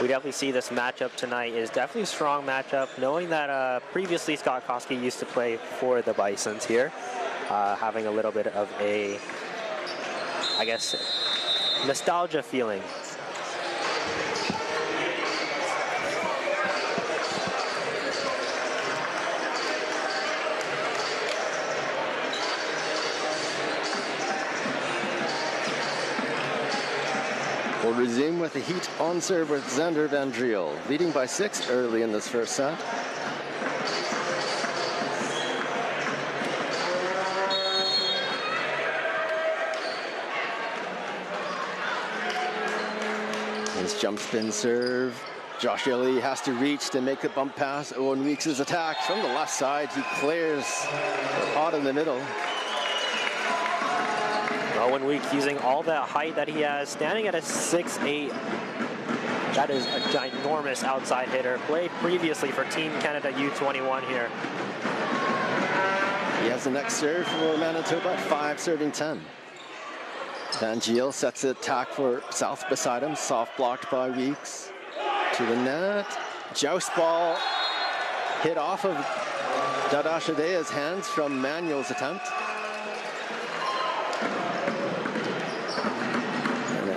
We definitely see this matchup tonight is definitely a strong matchup, knowing that previously Scott Koski used to play for the Bisons here, having a little bit of a, I guess, nostalgia feeling. We'll resume with the Heat on serve with Xander Van Driel, leading by 6 early in this first set. His jump spin serve. Josh Yeley has to reach to make the bump pass. Owen Weeks' attack from the left side. He clears hot in the middle. Owen Weeks using all that height that he has, standing at a 6'8". That is a ginormous outside hitter. Played previously for Team Canada U21 here. He has the next serve for Manitoba at 5, serving 10. Van Giel sets the attack for South beside him. Soft blocked by Weeks. To the net. Joust ball hit off of Dada Shadea's hands from Manuel's attempt.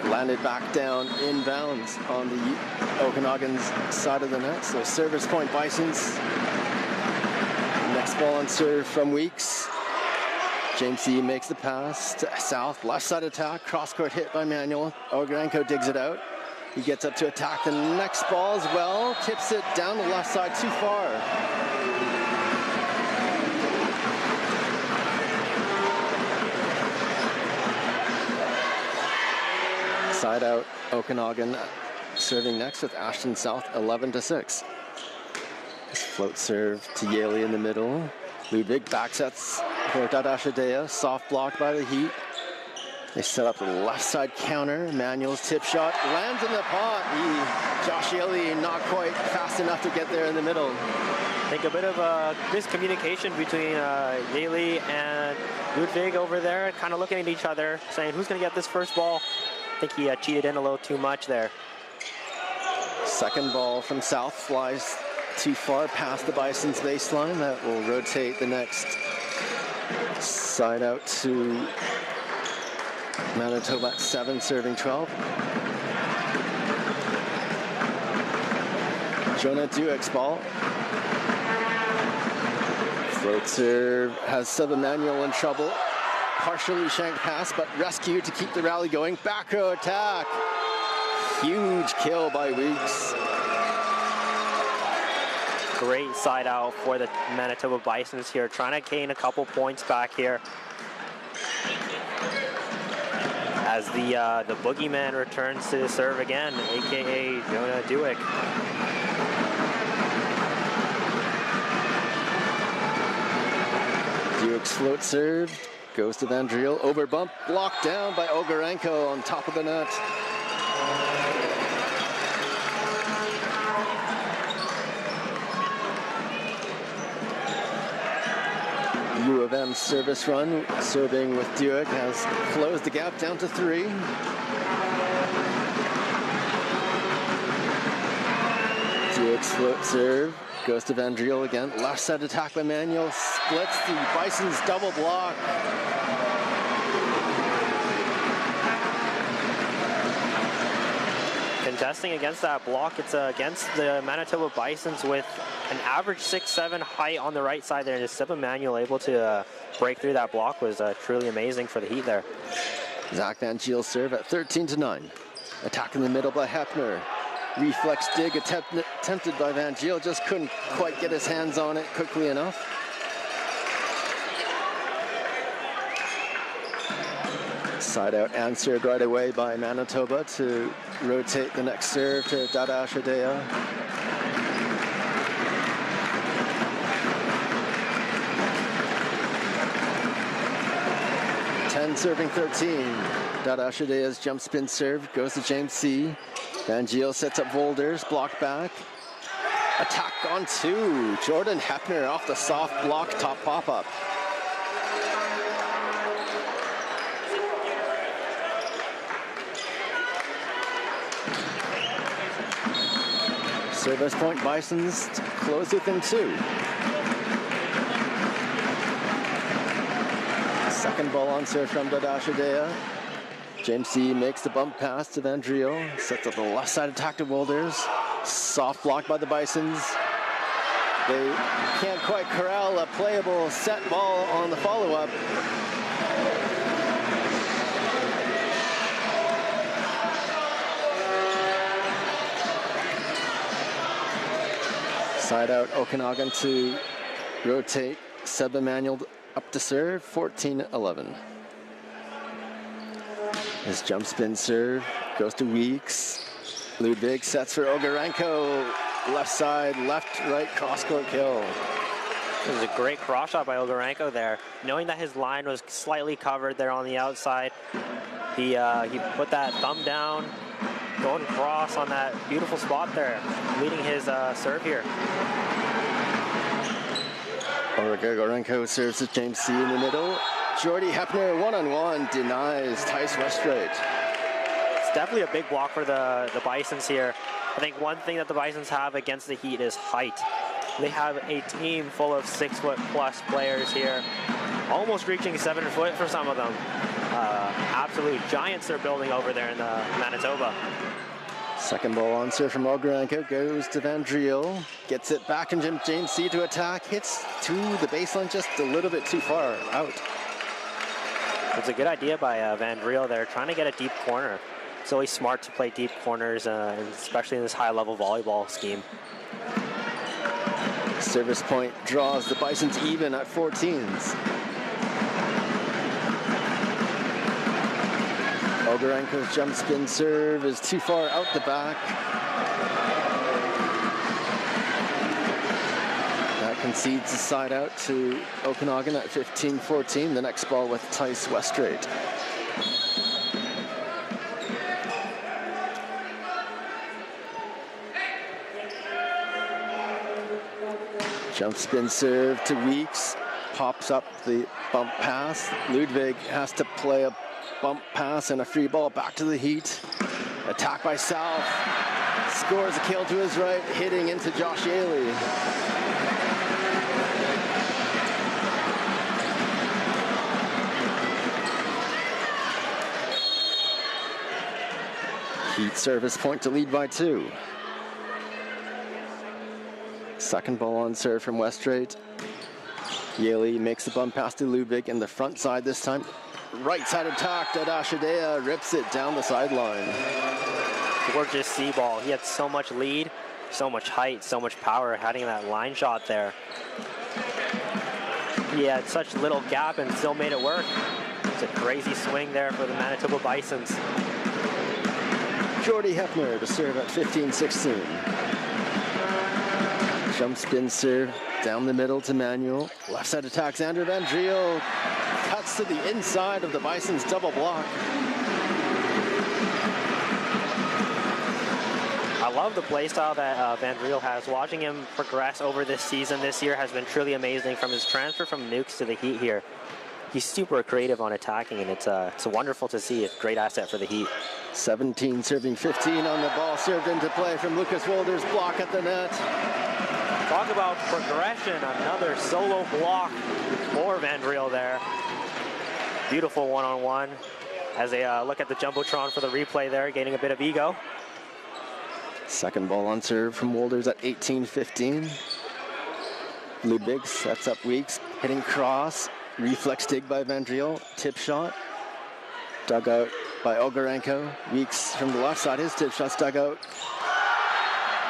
Landed back down inbounds on the Okanagan's side of the net. So service point Bisons. Next ball on serve from Weeks. James C makes the pass to South. Left side attack. Cross court hit by Manuel. Ogarenko digs it out. He gets up to attack the next ball as well. Tips it down the left side too far. Side out Okanagan serving next with Ashton South 11-6. This float serve to Yaley in the middle. Ludwig back sets for Dada Shadea. Soft blocked by the Heat. They set up the left side counter. Manuel's tip shot lands in the pot. Josh Yaley not quite fast enough to get there in the middle. I think a bit of a miscommunication between Yaley and Ludwig over there, kind of looking at each other, saying who's going to get this first ball. I think he cheated in a little too much there. Second ball from South flies too far past the Bison's baseline. That will rotate the next side out to Manitoba at 7, serving 12. Jonah Dueck's ball. Float serve has Seb Emanuel in trouble. Partially shanked pass, but rescued to keep the rally going. Back row attack. Huge kill by Weeks. Great side out for the Manitoba Bisons here, trying to gain a couple points back here. As the boogeyman returns to serve again, aka Jonah Dueck. Dueck's float serve goes to Van Driel. Over bump, blocked down by Ogarenko on top of the net. U of M service run, serving with Dueck, has closed the gap down to 3. Dueck's float serve goes to Van Driel again. Left side attack by Manuel, splits the Bison's double block. Contesting against that block, it's against the Manitoba Bisons with an average 6'7" height on the right side there. And Seb Emanuel able to break through that block was truly amazing for the Heat there. Zach Van Giel serve at 13-9. Attack in the middle by Hepner. Reflex dig attempted by Van Giel, just couldn't quite get his hands on it quickly enough. Side out answered right away by Manitoba to rotate the next serve to Dada Shadea. Serving 13. Dada Shadea's jump spin serve goes to James C. Van Giel sets up Volders, blocked back. Attack on 2. Jordan Hepner off the soft block top pop-up. Service point Bisons close within 2. Second ball on serve from Dadashadea. James C makes the bump pass to Vandriel. Sets up the left side attack to Wolders. Soft block by the Bisons. They can't quite corral a playable set ball on the follow-up. Side out Okanagan to rotate Seb Emanuel up to serve, 14-11. His jump spin serve goes to Weeks. Ludwig sets for Ogarenko. Left side, left, right, cross-court kill. It was a great cross shot by Ogarenko there. Knowing that his line was slightly covered there on the outside, he put that thumb down, going cross on that beautiful spot there, leading his serve here. Ogarenko serves to James C in the middle. Jordy Hepner one-on-one denies Tice Westrate. It's definitely a big block for the Bisons here. I think one thing that the Bisons have against the Heat is height. They have a team full of 6-foot-plus players here, almost reaching 7 foot for some of them. Absolute giants they're building over there in Manitoba. Second ball on serve from Ogarenko goes to Vandriel. Gets it back in James C to attack. Hits to the baseline just a little bit too far out. It's a good idea by Vandriel there, trying to get a deep corner. It's always smart to play deep corners, especially in this high-level volleyball scheme. Service point draws the Bisons even at 14s. Ogarenko's jump spin serve is too far out the back. That concedes the side out to Okanagan at 15-14. The next ball with Tice Westrate. Jump spin serve to Weeks. Pops up the bump pass. Ludwig has to play a bump pass and a free ball back to the Heat. Attack by South. Scores a kill to his right, hitting into Josh Yaley. Heat service point to lead by 2. Second ball on serve from Westrate. Yaley makes the bump pass to Ludwig in the front side this time. Right side attack, Dadashadea rips it down the sideline. Gorgeous C ball. He had so much lead, so much height, so much power, having that line shot there. He had such little gap and still made it work. It's a crazy swing there for the Manitoba Bisons. Jordy Hepner to serve at 15-16. Jump spin serve down the middle to Manuel. Left side attacks Andrew Vandriel. Cuts to the inside of the Bisons double block. I love the play style that Vandriel has. Watching him progress over this season this year has been truly amazing. From his transfer from Nukes to the Heat here, he's super creative on attacking, and it's wonderful to see. It's a great asset for the Heat. 17 serving 15 on the ball, served into play from Lucas Wolders, block at the net. Talk about progression, another solo block for Vandriel there. Beautiful one-on-one as they look at the Jumbotron for the replay there, gaining a bit of ego. Second ball on serve from Wolders at 18-15. Ludwig sets up Weeks, hitting cross, reflex dig by Vandriel, tip shot, dug out by Ogarenko. Weeks from the left side, his tip shot's dug out.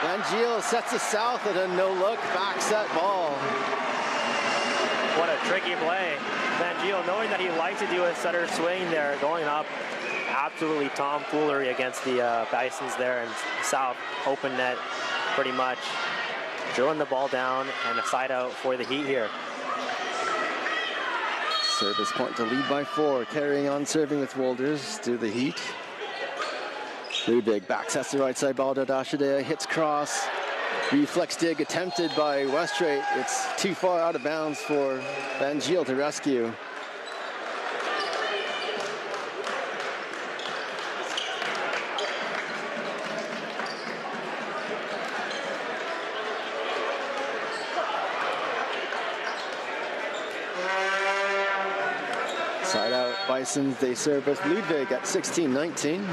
Vandriel sets the south at a no-look back set ball. What a tricky play. Vandriel, knowing that he likes to do a setter swing there, going up, absolutely tomfoolery against the Bisons there, and South open net pretty much. Drilling the ball down and a side out for the Heat here. Service point to lead by 4, carrying on serving with Wolders to the Heat. Ludwig back sets the right side ball to Dadashadea, hits cross. Reflex dig attempted by Westrate. It's too far out of bounds for Vandriel to rescue. Bisons. They serve with Ludwig at 16-19.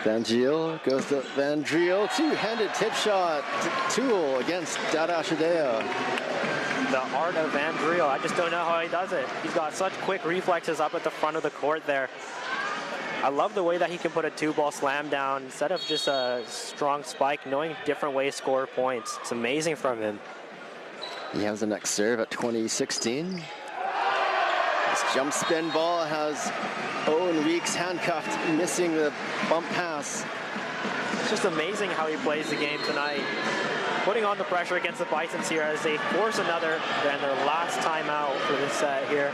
Van Giel goes to Van Driel. Two-handed tip shot. Tool against Dadash Adea. The art of Van Driel. I just don't know how he does it. He's got such quick reflexes up at the front of the court there. I love the way that he can put a two-ball slam down instead of just a strong spike, knowing different ways to score points. It's amazing from him. He has the next serve at 20-16. This jump spin ball has Owen Weeks handcuffed, missing the bump pass. It's just amazing how he plays the game tonight. Putting on the pressure against the Bisons here as they force another and their last timeout for this set here.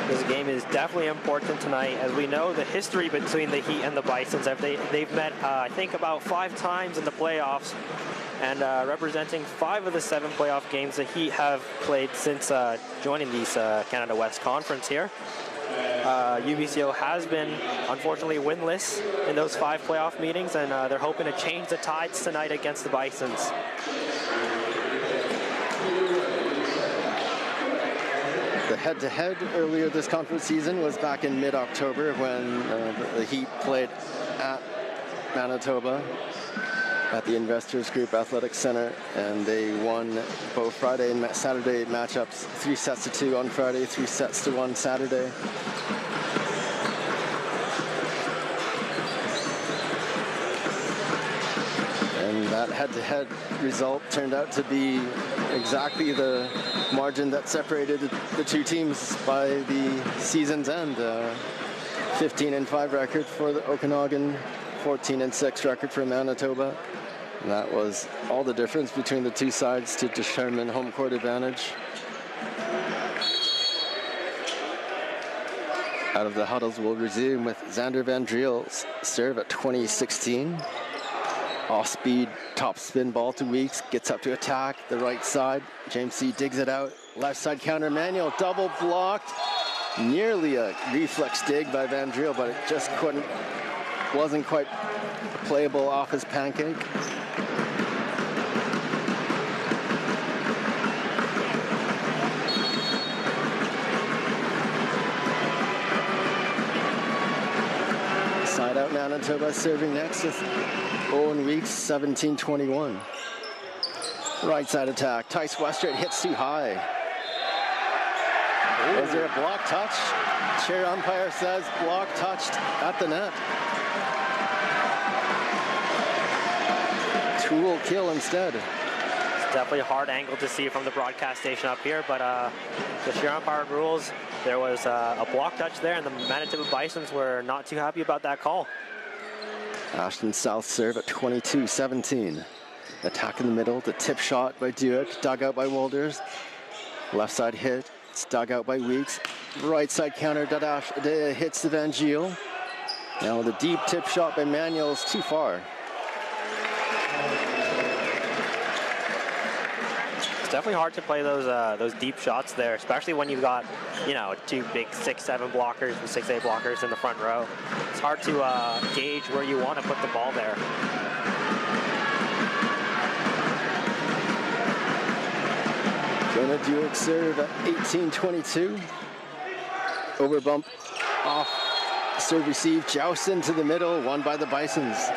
This game is definitely important tonight. As we know, the history between the Heat and the Bisons, they've met, I think, about 5 times in the playoffs. And representing 5 of the 7 playoff games the Heat have played since joining these Canada West Conference here. UBCO has been, unfortunately, winless in those 5 playoff meetings, and they're hoping to change the tides tonight against the Bisons. The head-to-head earlier this conference season was back in mid-October when the Heat played at Manitoba at the Investors Group Athletic Center, and they won both Friday and Saturday matchups, 3-2 on Friday, 3-1 Saturday. And that head-to-head result turned out to be exactly the margin that separated the two teams by the season's end. 15-5 record for the Okanagan, 14-6 record for Manitoba. And that was all the difference between the two sides to determine home court advantage. Out of the huddles, we'll resume with Xander Van Driel's serve at 20-16. Off-speed, top spin ball to Weeks, gets up to attack, the right side. James C. digs it out, left side counter, Manuel double blocked. Nearly a reflex dig by Van Driel, but it just wasn't quite playable off his pancake. Side out Manitoba serving next with Owen Weeks, 17-21. Right side attack. Tice Western hits too high. Ooh. Is there a block touch? Chair umpire says block touched at the net. Tool kill instead. It's definitely a hard angle to see from the broadcast station up here, but the chair umpire rules, there was a block touch there, and the Manitoba Bisons were not too happy about that call. Ashton South serve at 22-17. Attack in the middle, the tip shot by Duick, dug out by Wolders. Left side hit, it's dug out by Weeks. Right side counter, Dadash Adea hits the Van Giel. Now the deep tip shot by Manuel is too far. It's definitely hard to play those deep shots there, especially when you've got, you know, 2 big 6-7 blockers and 6-8 blockers in the front row. It's hard to gauge where you want to put the ball there. Jonah Duick serve at 18-22. Over bump off serve receive, joust into the middle, won by the Bisons.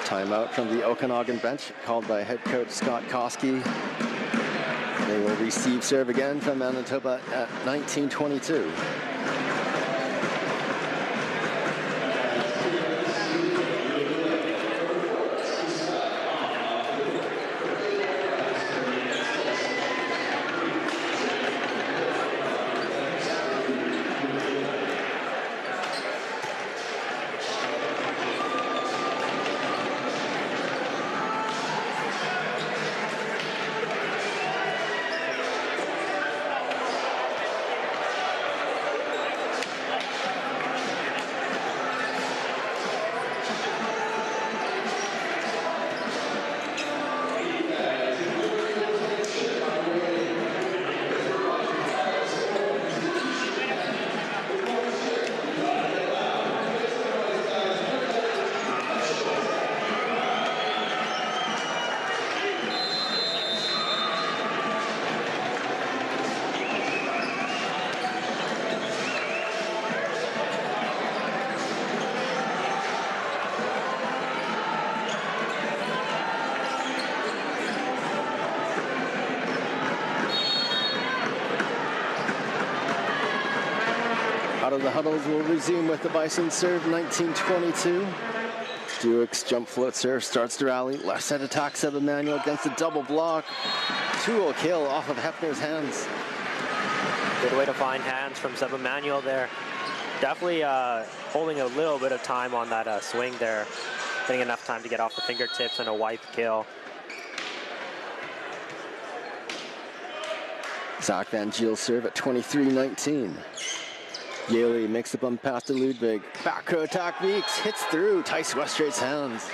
Timeout from the Okanagan bench, called by head coach Scott Koski. They will receive serve again from Manitoba at 19-22. Out of the huddles, we'll resume with the Bison serve, 19-22. Duick's jump float serve starts to rally. Left side attack, Seb Emanuel against a double block. Tool kill off of Hefner's hands. Good way to find hands from Seb Emanuel there. Definitely holding a little bit of time on that swing there. Getting enough time to get off the fingertips and a wipe kill. Zach Van Giel serve at 23-19. Yaley makes the bump pass to Ludwig. Back row attack, Weeks hits through. Tice Westrate's hands.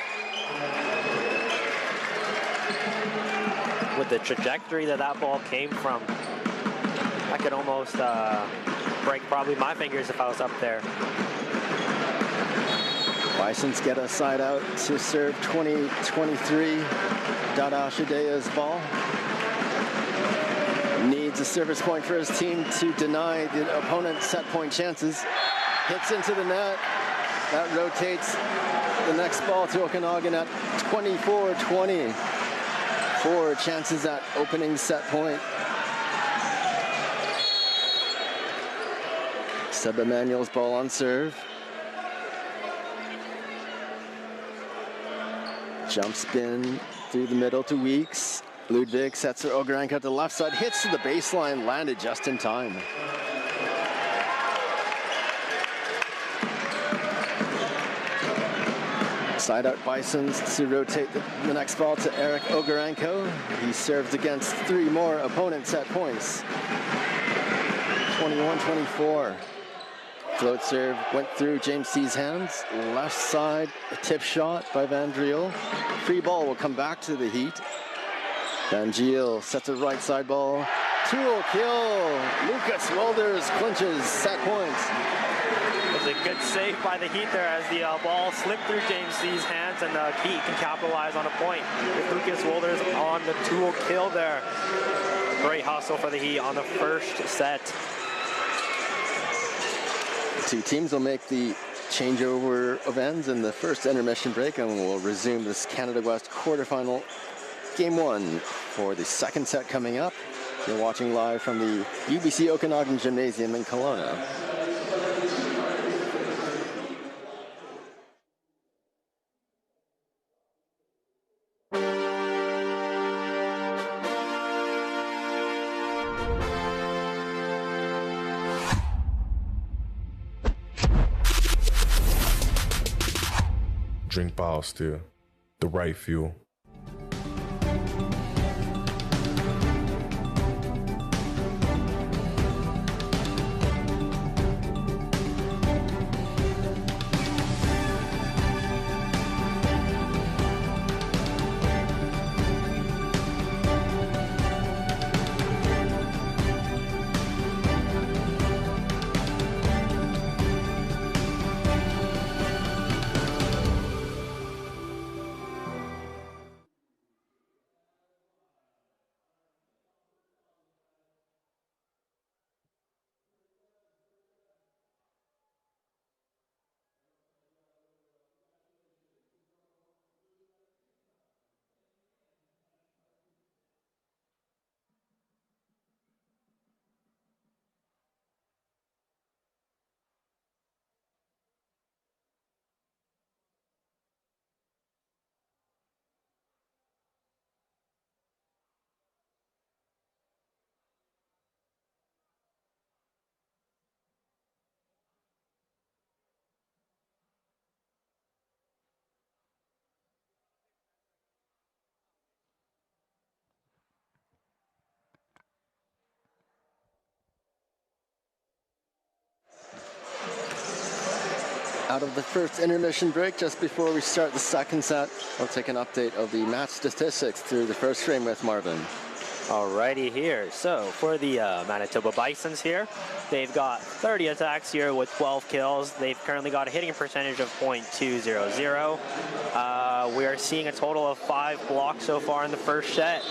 With the trajectory that ball came from, I could almost break probably my fingers if I was up there. Bisons get a side out to serve 20-23. Dada Shadea's ball. Needs a service point for his team to deny the opponent's set point chances. Hits into the net. That rotates the next ball to Okanagan at 24-20. 4 chances at opening set point. Seb Emanuel's ball on serve. Jump spin through the middle to Weeks. Ludwig sets for Ogarenko at the left side, hits to the baseline, landed just in time. Side out Bisons to rotate the next ball to Eric Ogarenko. He serves against 3 more opponent set points. 21-24. Float serve went through James C's hands. Left side, a tip shot by Van Driel. Free ball will come back to the Heat. Van Giel sets a right side ball. Tool kill. Lucas Welders clinches set points. It was a good save by the Heat there as the ball slipped through James C's hands, and the Heat can capitalize on a point with Lucas Welders on the tool kill there. Great hustle for the Heat on the first set. The 2 teams will make the changeover of ends in the first intermission break, and we'll resume this Canada West quarterfinal Game 1 for the second set coming up. You're watching live from the UBCO Okanagan Gymnasium in Kelowna. Drink Biostill, the right fuel. Out of the first intermission break, just before we start the second set, we'll take an update of the match statistics through the first frame with Marvin. Alrighty here. So for the Manitoba Bisons here, they've got 30 attacks here with 12 kills. They've currently got a hitting percentage of .200. We are seeing a total of 5 blocks so far in the first set.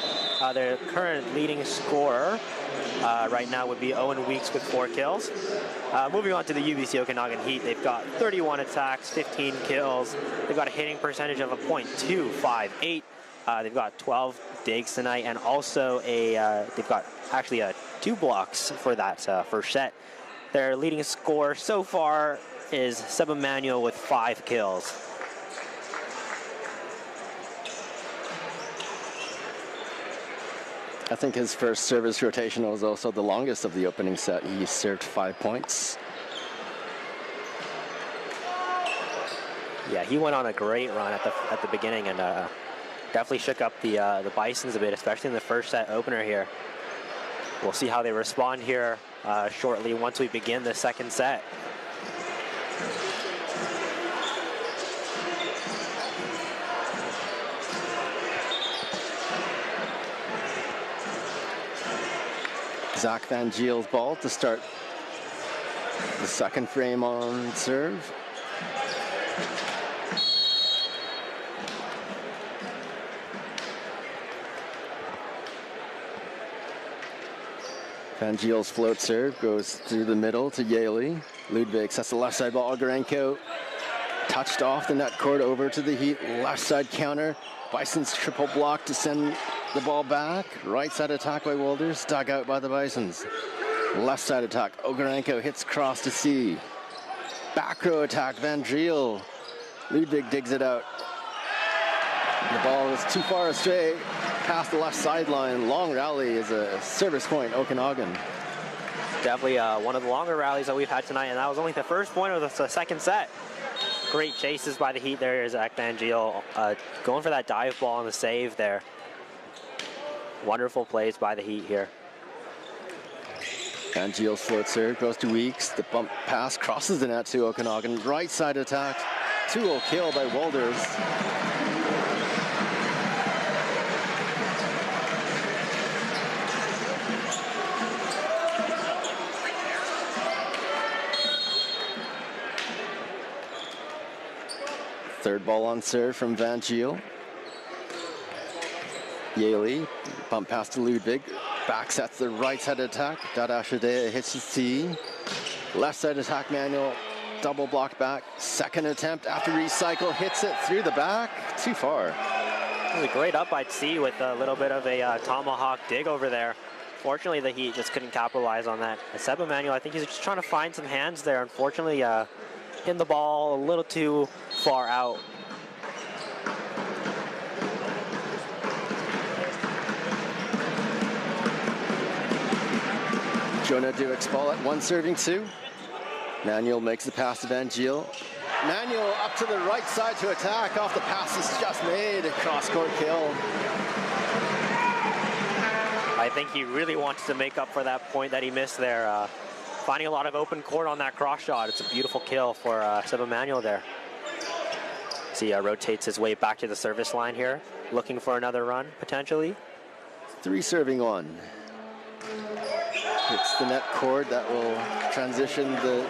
Their current leading scorer right now would be Owen Weeks with 4 kills. Moving on to the UBC Okanagan Heat, they've got 31 attacks, 15 kills. They've got a hitting percentage of a .258. They've got 12 digs tonight, and also they've got actually 2 blocks for that first set. Their leading scorer so far is Seb Emmanuel with 5 kills. I think his first service rotation was also the longest of the opening set. He served 5 points. Yeah, he went on a great run at the beginning and definitely shook up the Bisons a bit, especially in the first set opener here. We'll see how they respond here shortly once we begin the second set. Zach Van Giel's ball to start the second frame on serve. Van Giel's float serve goes through the middle to Yaley. Ludwig sets the left side ball. Ogarenko touched off the net court over to the Heat. Left side counter. Bison's triple block to send the ball back. Right side attack by Wolders. Dug out by the Bisons. Left side attack. Ogarenko hits cross to C. Back row attack. Van Giel. Ludwig digs it out. The ball is too far astray. Past the left sideline. Long rally is a service point, Okanagan. Definitely one of the longer rallies that we've had tonight, and that was only the first point of the second set. Great chases by the Heat there. Zach Van Giel going for that dive ball on the save there. Wonderful plays by the Heat here. Van Giel's float serve goes to Weeks. The bump pass crosses the net to Okanagan. Right side attack. 2-0 kill by Wolders. Third ball on serve from Van Giel. Yaley, bump pass to Ludwig. Back sets the right side attack. Dada Shadea hits his tee. Left side attack manual. Double block back. Second attempt after recycle. Hits it through the back. Too far. It was a great up by C with a little bit of a tomahawk dig over there. Fortunately, the Heat just couldn't capitalize on that. Seb Emmanuel, I think he's just trying to find some hands there. Unfortunately, hitting the ball a little too far out. Jonah Duick's ball at 1 serving 2. Manuel makes the pass to Van Giel. Manuel up to the right side to attack off the pass is just made. Cross court kill. I think he really wants to make up for that point that he missed there. Finding a lot of open court on that cross shot. It's a beautiful kill for Seb Emmanuel there. See, rotates his way back to the service line here, looking for another run potentially. 3 serving 1. Hits the net cord. That will transition the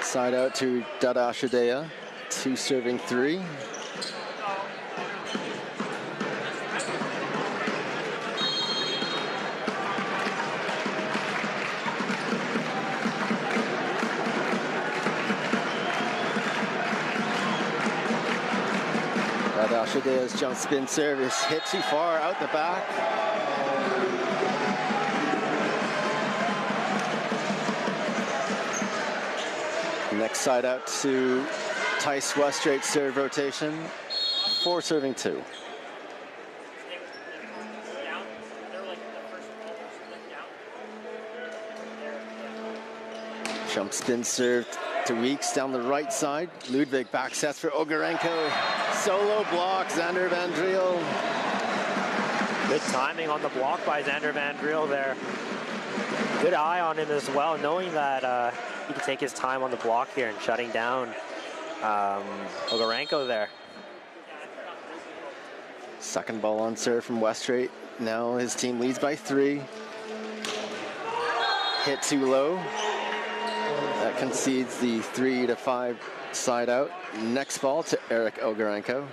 side out to Dada Shadea. 2 serving 3. Dada Shadea's jump spin service hit too far out the back. Next side out to Tice Westrate serve rotation. 4 serving 2. Jump spin serve to Weeks down the right side. Ludwig back sets for Ogarenko. Solo block, Xander Van Driel. Good timing on the block by Xander Van Driel there. Good eye on him as well, knowing that he can take his time on the block here and shutting down Ogarenko there. Second ball on serve from Westrate. Now his team leads by 3. Hit too low. That concedes the 3-5 side out. Next ball to Eric Ogarenko.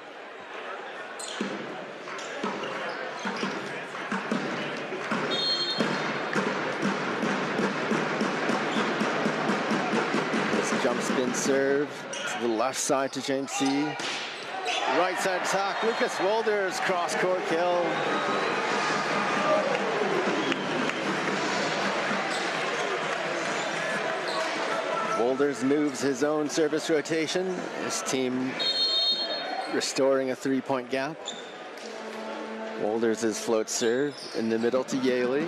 Jump spin serve to the left side to James C. Right side attack, Lucas Wolders, cross court kill. Wolders moves his own service rotation. His team restoring a 3-point gap. Wolders' float serve in the middle to Yaley.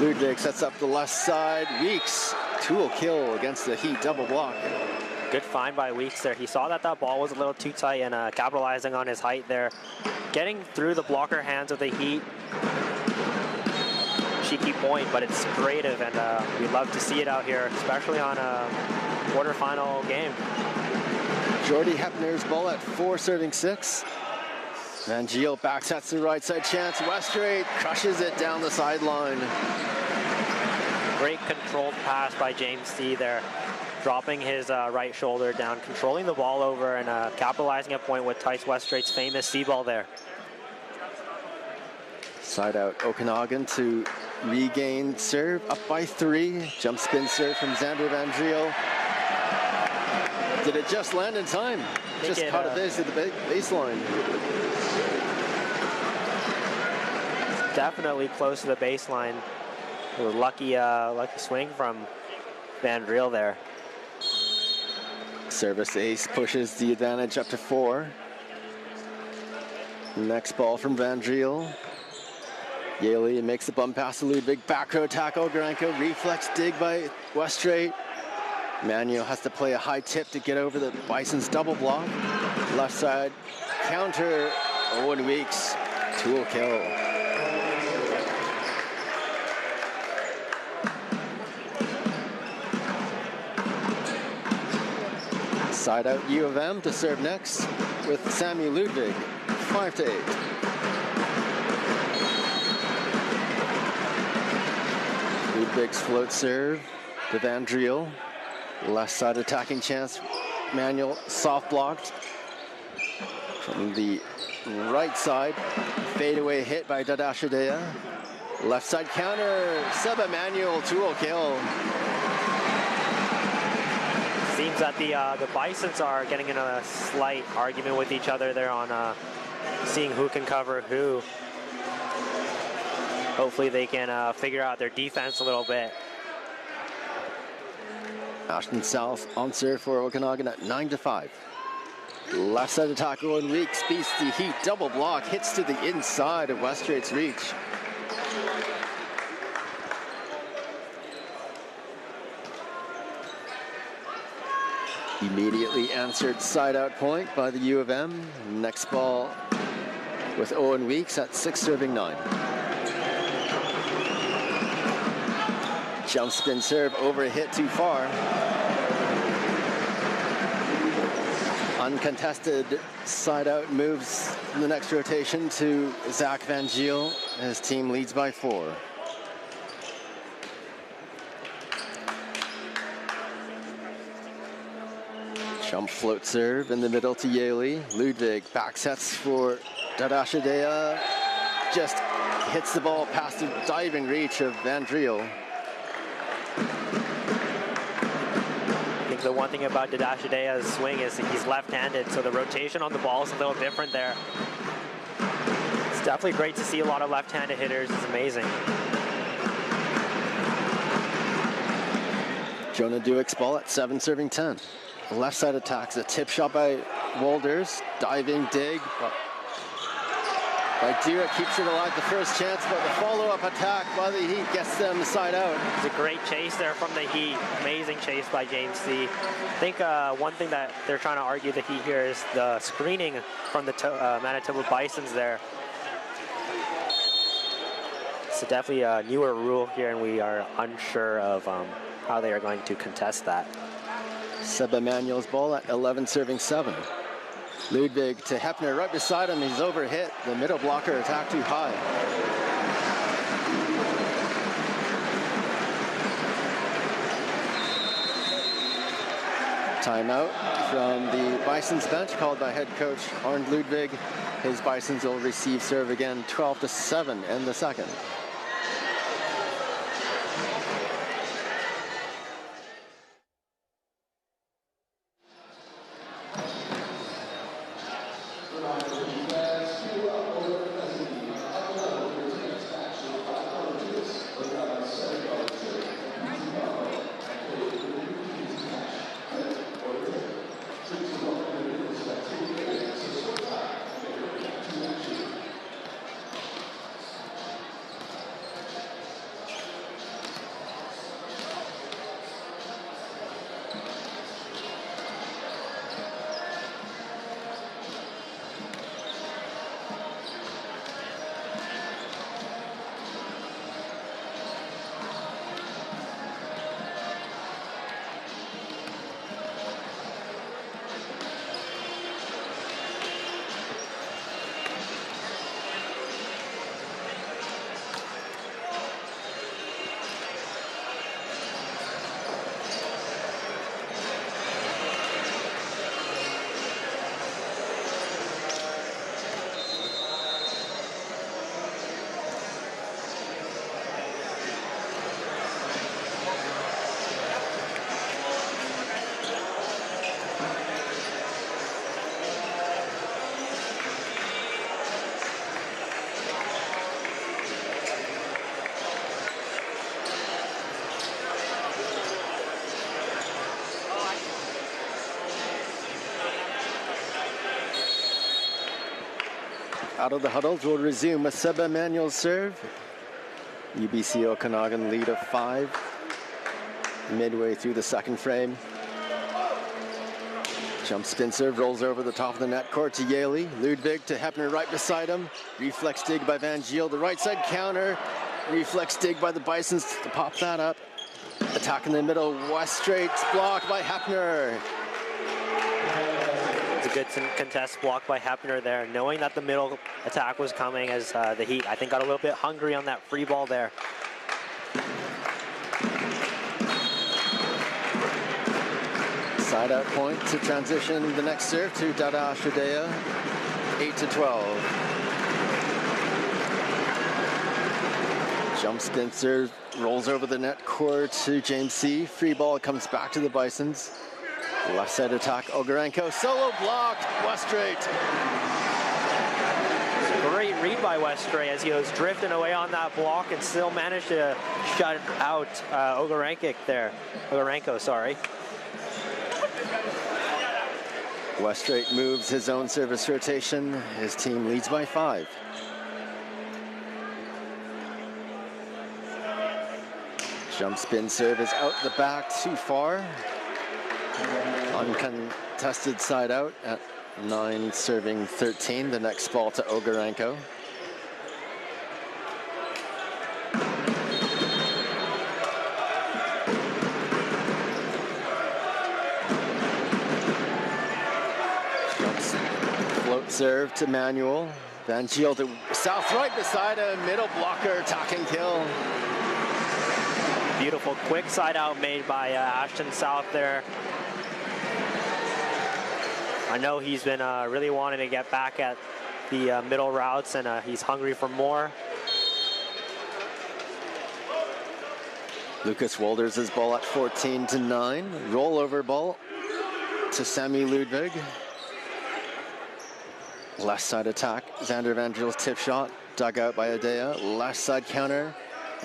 Ludwig sets up the left side. Weeks, tool kill against the Heat double block. Good find by Weeks there. He saw that that ball was a little too tight and capitalizing on his height there. Getting through the blocker hands of the Heat. Cheeky point, but it's creative, and we love to see it out here, especially on a quarterfinal game. Jordy Hepner's ball at 4, serving 6. Van Giel backsets the right side chance. Westrate crushes it down the sideline. Great controlled pass by James C there. Dropping his right shoulder down, controlling the ball over, and capitalizing a point with Tice Westrate's famous C-ball there. Side out Okanagan to regain serve, up by 3. Jump spin serve from Xander Van Giel. Did it just land in time? Just caught it this at the baseline. Definitely close to the baseline. A lucky swing from Van Driel there. Service ace pushes the advantage up to 4. Next ball from Van Driel. Yaley makes the bump pass to Ludwig. Back row tackle, Garanko. Reflex dig by Westrate. Manuel has to play a high tip to get over the Bison's double block. Left side counter. Owen Weeks, tool kill. Side out U of M to serve next with Sammy Ludwig, 5-8. Ludwig's float serve to Van Driel. Left side attacking chance. Manuel soft blocked. From the right side, fadeaway hit by Dadashadea. Left side counter, Seba Manuel, tool kill. Seems that the Bisons are getting in a slight argument with each other there on seeing who can cover who. Hopefully they can figure out their defense a little bit. Ashton South on serve for Okanagan at 9-5. Left side attack, Owen Weeks beats the Heat double block, hits to the inside of Westrate's reach. Immediately answered side out point by the U of M. Next ball with Owen Weeks at 6, serving 9. Jump spin serve, over hit too far. Uncontested side out moves in the next rotation to Zach Van Giel. His team leads by 4. Jump float serve in the middle to Yaley. Ludwig backsets for Dadashadea. Just hits the ball past the diving reach of Van Driel. I think the one thing about Dadashadea's swing is he's left-handed, so the rotation on the ball is a little different there. It's definitely great to see a lot of left-handed hitters. It's amazing. Jonah Duick's ball at 7, serving 10. Left side attacks, a tip shot by Wolders, diving dig. By Duick keeps it alive the first chance, but the follow-up attack by the Heat gets them side out. It's a great chase there from the Heat. Amazing chase by James C. I think one thing that they're trying to argue the Heat here is the screening from the Manitoba Bisons there. It's definitely a newer rule here, and we are unsure of how they are going to contest that. Seba Manuel's ball at 11, serving 7. Ludwig to Hepner right beside him. He's overhit. The middle blocker attacked too high. Timeout from the Bisons bench called by head coach Arnd Ludwig. His Bisons will receive serve again, 12-7 in the second. out of the huddles. We'll resume with Seba Manuel's serve. UBCO Okanagan lead of 5 midway through the second frame. Jump spin serve, rolls over the top of the net court to Yaley. Ludwig to Hepner right beside him. Reflex dig by Van Giel. The right side counter. Reflex dig by the Bisons to pop that up. Attack in the middle. West straight blocked by Hepner. It's a good contest block by Hepner there, knowing that the middle attack was coming as the Heat, I think, got a little bit hungry on that free ball there. Side out point to transition the next serve to Dada Shadea, 8-12. Jump spin serve, rolls over the net court to James C. Free ball comes back to the Bisons. Left side attack, Ogarenko, solo blocked, Westrate. Great read by Westrate as he was drifting away on that block and still managed to shut out Ogarenko, sorry. Westrate moves his own service rotation. His team leads by 5. Jump spin serve is out the back, too far. Uncontested side out at 9 serving 13. The next ball to Ogarenko. Float serve to Manuel. Van Giel to South right beside him. Middle blocker, attack and kill. Beautiful quick side out made by Ashton South there. I know he's been really wanting to get back at the middle routes, and he's hungry for more. Lucas Wolders' ball at 14-9. Rollover ball to Sammy Ludwig. Left side attack, Xander Van Driel's tip shot, dug out by Adea. Left side counter,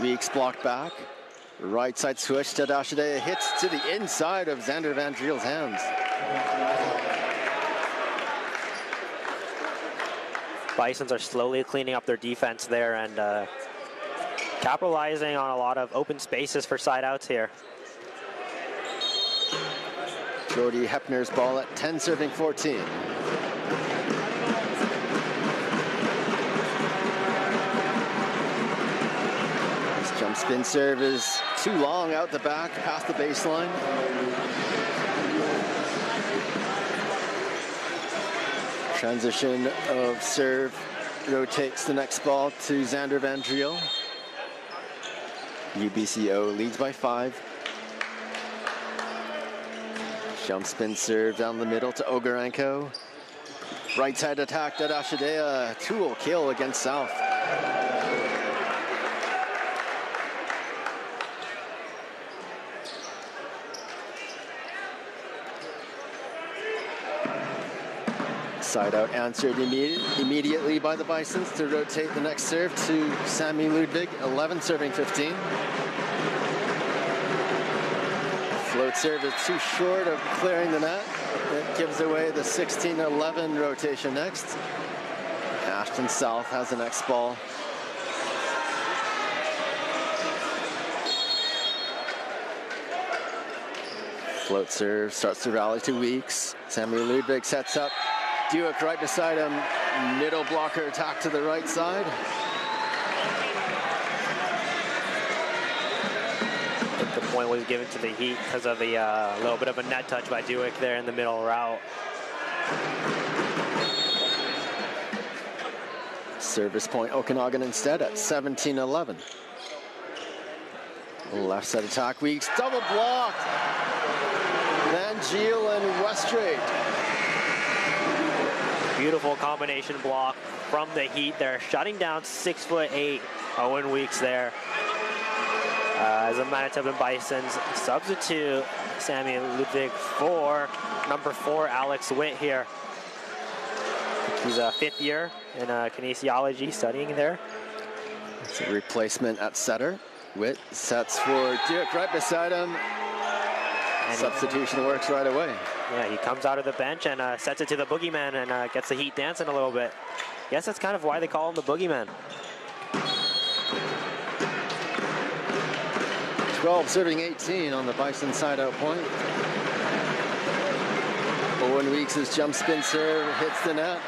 Weeks blocked back. Right side switch to Adea, hits to the inside of Xander Van Driel's hands. Bisons are slowly cleaning up their defense there and capitalizing on a lot of open spaces for side outs here. Jordy Hepner's ball at 10 serving 14. This jump spin serve is too long out the back, past the baseline. Transition of serve rotates the next ball to Xander Van Driel. UBCO leads by 5. Jump spin serve down the middle to Ogarenko. Right side attack, Dadashidea. Tool kill against South. Side out answered immediately by the Bisons to rotate the next serve to Sammy Ludwig, 11 serving 15. Float serve is too short of clearing the net. It gives away the 16-11 rotation next. Ashton South has the next ball. Float serve starts to rally to Weeks. Sammy Ludwig sets up. Duick right beside him. Middle blocker attack to the right side. The point was given to the Heat because of the little bit of a net touch by Duick there in the middle route. Service point Okanagan instead at 17-11. Left side attack, Weeks double blocked. Van Giel and Westrate. Beautiful combination block from the Heat there, shutting down 6'8" Owen Weeks there. As the Manitoba Bisons substitute Sammy Ludwig for number 4 Alex Witt here. He's a 5th year in kinesiology studying there. It's a replacement at setter. Witt sets for Duick right beside him. And substitution works right away. Yeah, he comes out of the bench and sets it to the boogeyman and gets the Heat dancing a little bit. guess that's kind of why they call him the boogeyman. 12 serving 18 on the Bison side-out point. Owen Weeks' jump spin serve hits the net.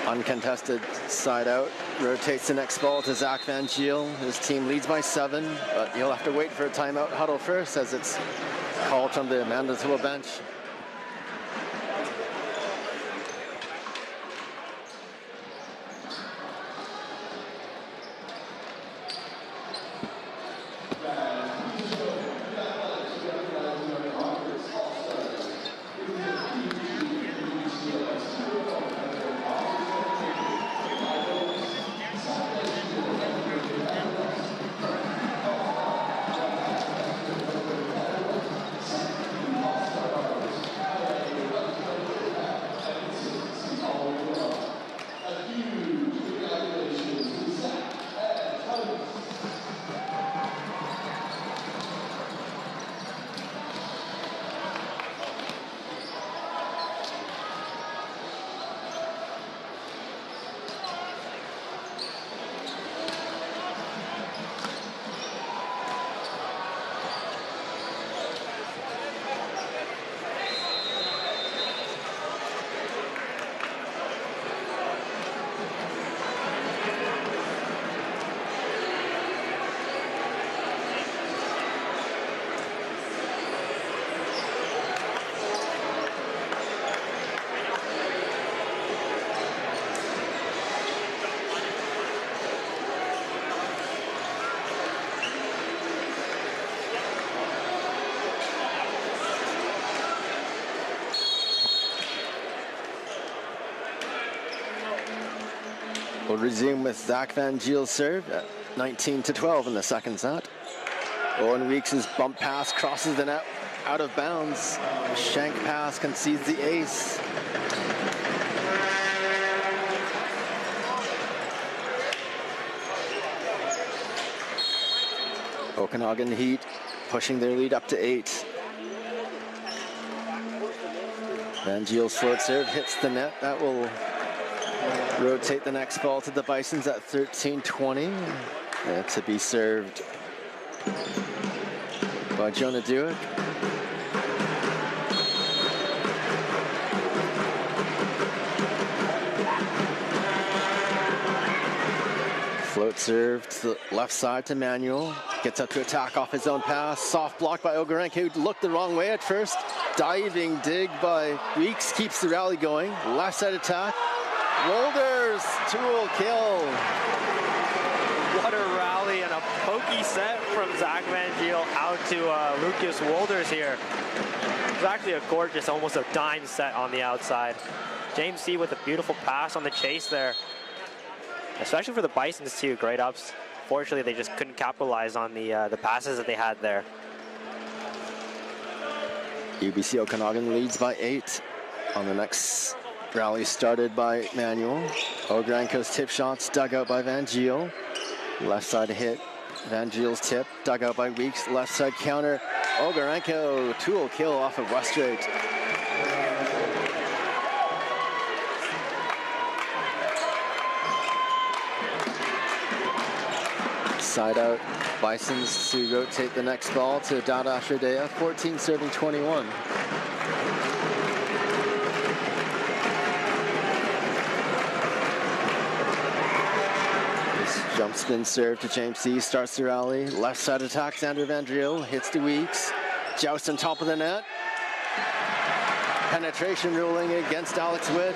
Uncontested side out. Rotates the next ball to Zach Van Giel. His team leads by 7, but he'll have to wait for a timeout huddle first as it's called from the Manitoba bench. We'll resume with Zach Van Giel's serve at 19-12 in the second set. Owen Weeks' bump pass crosses the net out of bounds. Shank pass concedes the ace. Okanagan Heat pushing their lead up to 8. Van Giel's float serve hits the net. That will rotate the next ball to the Bisons at 13-20. To be served by Jonah Dewick. Float serve to the left side to Manuel. Gets up to attack off his own pass. Soft block by Ogarenko, who looked the wrong way at first. Diving dig by Weeks keeps the rally going. Left side attack. Wolders, tool kill. What a rally and a pokey set from Zach Van Giel out to Lucas Wolders here. It's actually a gorgeous, almost a dime set on the outside. James C with a beautiful pass on the chase there. Especially for the Bisons too, great ups. Fortunately, they just couldn't capitalize on the passes that they had there. UBC Okanagan leads by 8 on the next rally started by Manuel. Ogarenko's tip shots dug out by Van Giel. Left side hit. Van Giel's tip dug out by Weeks. Left side counter. Ogarenko tool kill off of Westrate. Side out Bisons to rotate the next ball to Dada Shredea. 14 serving 21. Jump spin serve to James C. Starts the rally. Left side attack. Xander Van Giel hits to Weeks. Joust on top of the net. Penetration ruling against Alex Witt.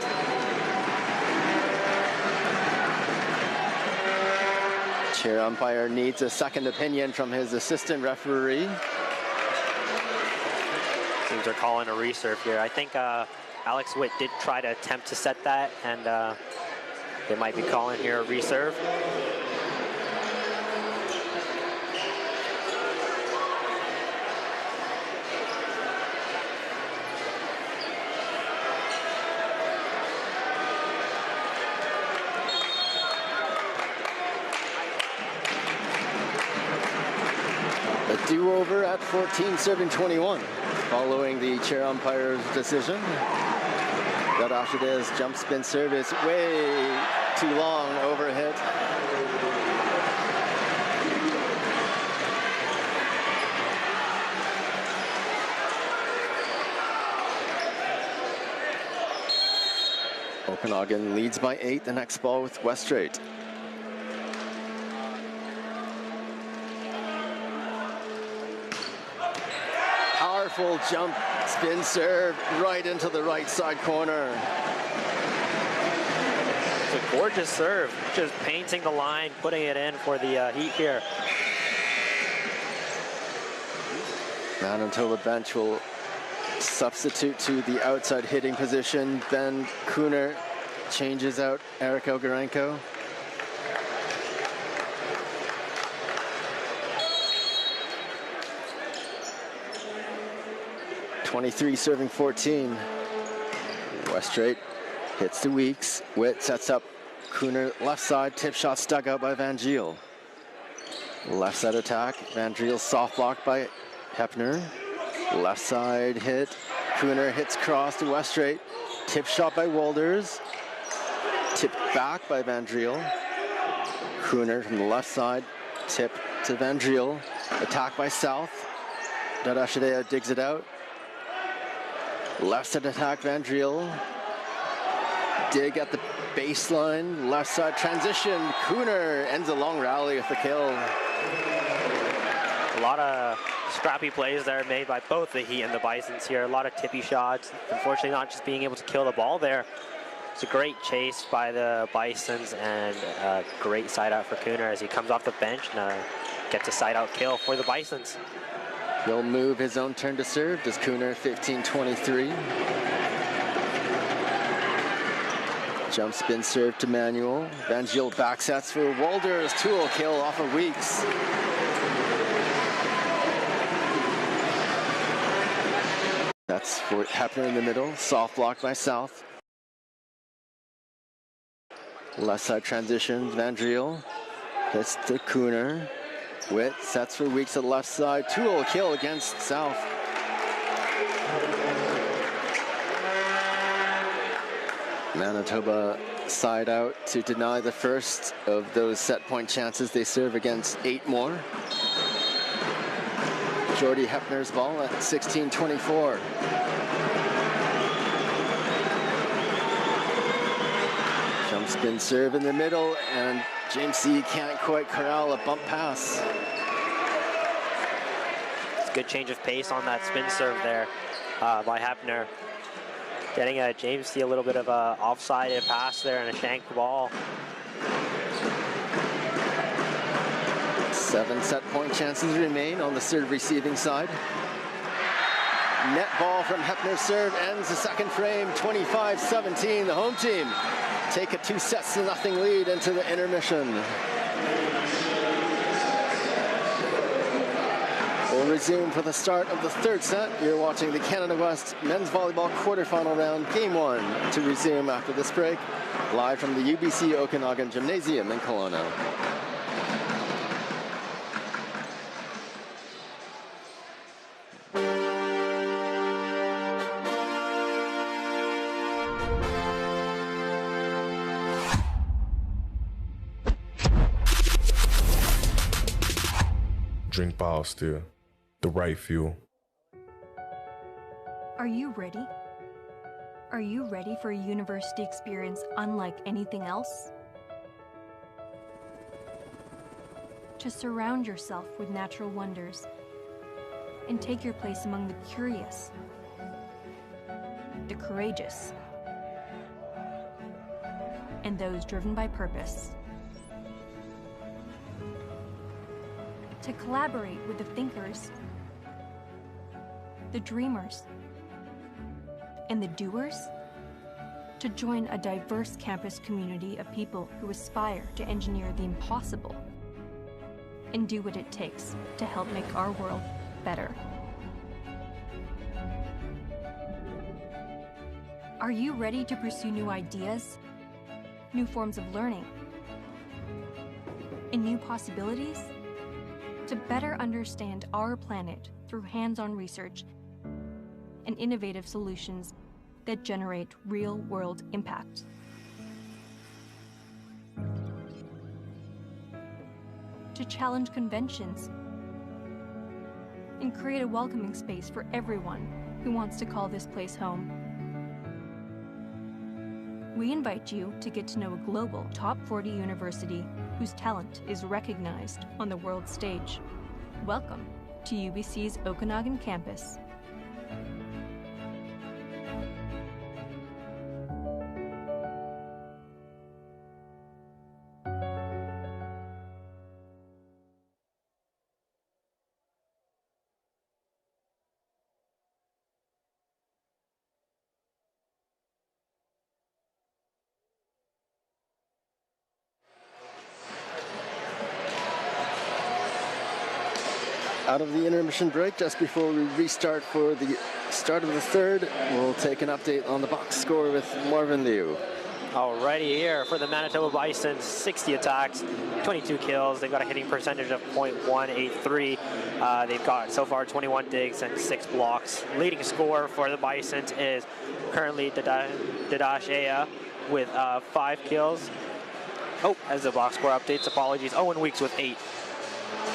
Chair umpire needs a second opinion from his assistant referee. Seems they're calling a reserve here. I think Alex Witt did try to attempt to set that, and they might be calling here a reserve. Do-over at 14 serving 21. following the chair umpire's decision. That Ashade's jump spin serve is way too long, overhit. Okanagan leads by 8, the next ball with Westrate. Powerful jump spin serve right into the right side corner. It's a gorgeous serve, just painting the line, putting it in for the Heat here. Manitoba bench will substitute to the outside hitting position. Ben Kuhner changes out Eric Ogarenko. .23 serving 14. Westrate hits to Weeks. Witt sets up Kuhner left side. Tip shot stuck out by Van Giel. Left side attack. Van Giel soft blocked by Hepner. Left side hit. Kuhner hits cross to Westrate. Tip shot by Wolders. Tipped back by Van Giel. Kuhner from the left side. Tip to Van Giel. Attack by South. Dadashidea digs it out. Left side attack, Van Giel. Dig at the baseline. Left side transition. Kuhner ends a long rally with the kill. A lot of scrappy plays there made by both the Heat and the Bisons here. A lot of tippy shots. Unfortunately, not just being able to kill the ball there. It's a great chase by the Bisons and a great side out for Kuhner as he comes off the bench and gets a side out kill for the Bisons. He'll move his own turn to serve. Does Kuhner 15-23. Jump spin serve to Manuel. Van Giel back sets for Wolders. Tool kill off of Weeks. That's for Hepner in the middle. Soft block by South. Left side transition. Van Giel hits to Kuhner. Witt sets for Weeks at the left side. Tool kill against South. Manitoba side out to deny the first of those set point chances. They serve against 8 more. Jordy Hepner's ball at 16-24. Jump spin serve in the middle, and James C. can't quite corral a bump pass. It's a good change of pace on that spin serve there by Hepner. Getting James C. a little bit of a offside pass there and a shanked ball. 7 set point chances remain on the serve receiving side. Net ball from Hepner's serve ends the second frame, 25-17. The home team take a 2-0 lead into the intermission. We'll resume for the start of the third set. You're watching the Canada West Men's Volleyball Quarterfinal round, Game 1, to resume after this break, live from the UBCO Okanagan Gymnasium in Kelowna. Drink bottle still. The right fuel. Are you ready? Are you ready for a university experience unlike anything else? To surround yourself with natural wonders and take your place among the curious, the courageous, and those driven by purpose. To collaborate with the thinkers, the dreamers, and the doers. To join a diverse campus community of people who aspire to engineer the impossible and do what it takes to help make our world better. Are you ready to pursue new ideas, new forms of learning, and new possibilities? To better understand our planet through hands-on research and innovative solutions that generate real-world impact. To challenge conventions and create a welcoming space for everyone who wants to call this place home. We invite you to get to know a global top 40 university whose talent is recognized on the world stage. Welcome to UBC's Okanagan campus. Out of the intermission break, just before we restart for the start of the third, we'll take an update on the box score with Marvin Liu. Alrighty, here for the Manitoba Bisons, 60 attacks, 22 kills. They've got a hitting percentage of .183. They've got so far 21 digs and 6 blocks. Leading scorer for the Bisons is currently Dadash Aya with 5 kills. Oh, as the box score updates, apologies. Owen Weeks with 8.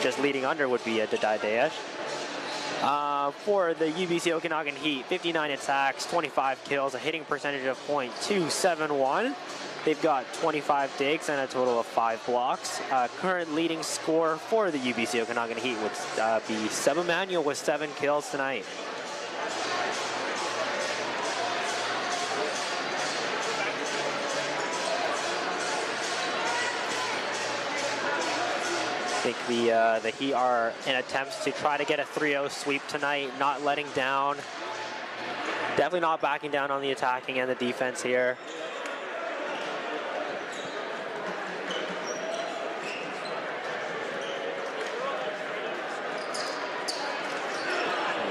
Just leading under would be a Dadai Daesh. For the UBC Okanagan Heat, 59 attacks, 25 kills, a hitting percentage of .271. They've got 25 digs and a total of 5 blocks. Current leading scorer for the UBC Okanagan Heat would be Seb Emanuel with 7 kills tonight. I think the Heat are in attempts to try to get a 3-0 sweep tonight, not letting down. Definitely not backing down on the attacking and the defense here.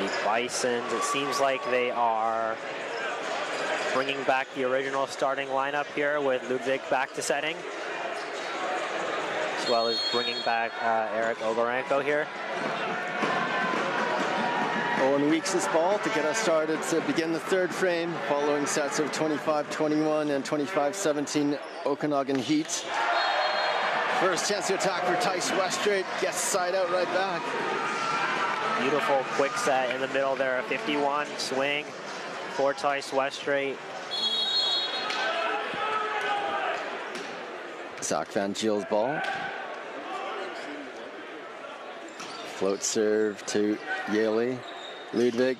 The Bisons, it seems like they are bringing back the original starting lineup here with Ludwig back to setting, as well as bringing back Eric Ogarenko here. Owen Weeks' ball to get us started to begin the third frame, following sets of 25-21 and 25-17 Okanagan Heat. First chance to attack for Tice Westrate, gets side out right back. Beautiful quick set in the middle there, a 51 swing for Tice Westrate. Zach Van Giel's ball. Float serve to Yaley. Ludwig